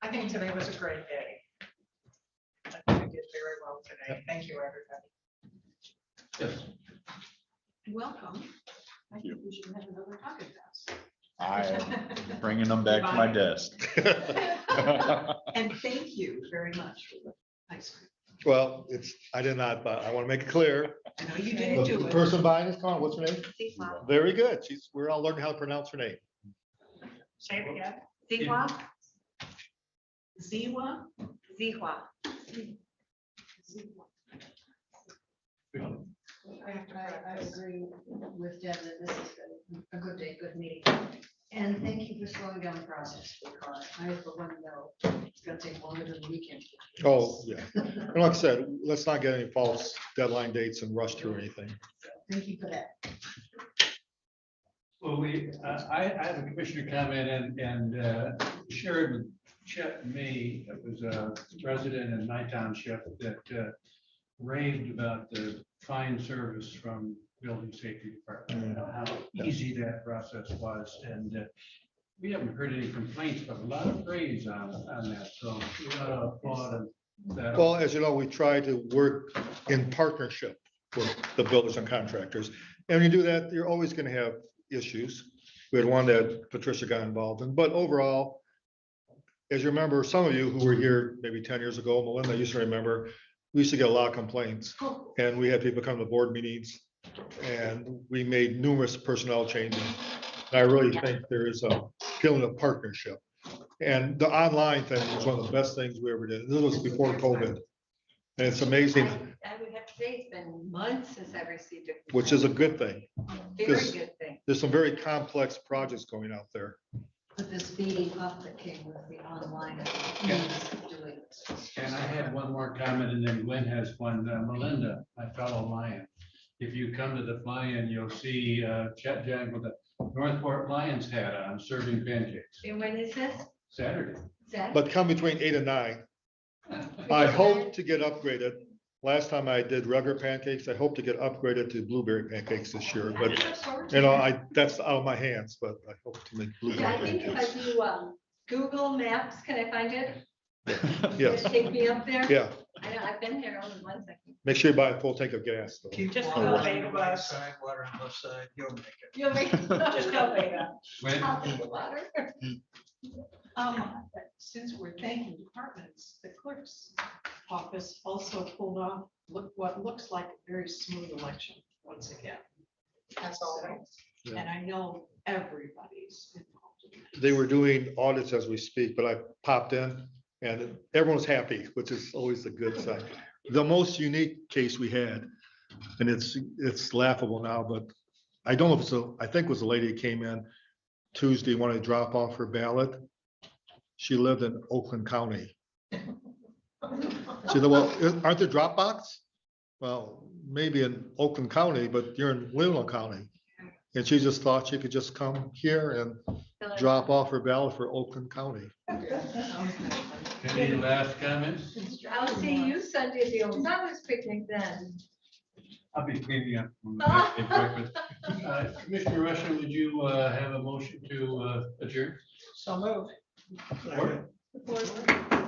I think today was a great day. I think we did very well today. Thank you, everybody. Yes. Welcome. I think we should have another pocket pass. I'm bringing them back to my desk. And thank you very much for the ice cream. Well, I did not, but I want to make it clear. I know you didn't do The it. person buying this car, what's her name? Ziegler. Very good. We're all learning how to pronounce her name. Say it again. Ziegler. Ziwa? Ziegler. I agree with Deb that this is a good day, good meeting. And thank you for slowing down the process, because I, for one, know it's gonna take longer than the weekend. Oh, yeah. And like I said, let's not get any false deadline dates and rush through anything. Thank you for that. Well, I have a commissioner comment and shared with Chet and me, it was a resident in my township that raved about the fine service from building safety department, and how easy that process was. And we haven't heard any complaints, but a lot of praise on that. So we got to applaud that. Well, as you know, we try to work in partnership with the builders and contractors. And when you do that, you're always going to have issues. We had one that Patricia got involved in, but overall, as you remember, some of you who were here maybe 10 years ago, Melinda used to remember, we used to get a lot of complaints, and we had people come to board meetings, and we made numerous personnel changes. And I really think there is a feeling of partnership. And the online thing was one of the best things we ever did. This was before COVID. And it's amazing, I would have to say it's been months since I've received it. which is a good thing. Very Because good thing. there's some very complex projects going out there. But this beating up that came with the online means of doing this. And I had one more comment, and then Gwen has one. Melinda, my fellow Lion. If you come to the fly-in, you'll see Chet Jang with a Northport Lions hat on, serving pancakes. And when is this? Saturday. Zach? But come between 8 and 9. I hope to get upgraded. Last time I did regular pancakes, I hope to get upgraded to blueberry pancakes this year, but that's out of my hands, but I hope to make Yeah, I blueberry think if I pancakes. do Google Maps, can I find it? Yes, Take me up there? yeah. I know, I've been there only once. I think. Make sure you buy a full tank of gas. though. Keep Just water go on Beta the Bus. right side, water on the left side, you'll make it. You'll make. Just go Beta. Gwen? I'll take the water. Since we're thanking departments, the clerk's office also pulled off what looks like a very smooth election once again. That's all. So, and I know everybody's involved in that. They were doing audits as we speak, but I popped in and everyone's happy, which is always a good sign. The most unique case we had, and it's laughable now, but I don't know if it's I think it was a lady who came in Tuesday, wanted to drop off her ballot. She lived in Oakland County. She said, well, aren't there Dropbox? Well, maybe in Oakland County, but you're in Leelanau County. And she just thought she could just come here and drop off her ballot for Oakland County. Any last comments? I'll see you Sunday at the Old Settlers picnic then. I'll be cleaning up. When we have breakfast. Commissioner Russia, would you have a motion to adjourn? So moved. Or-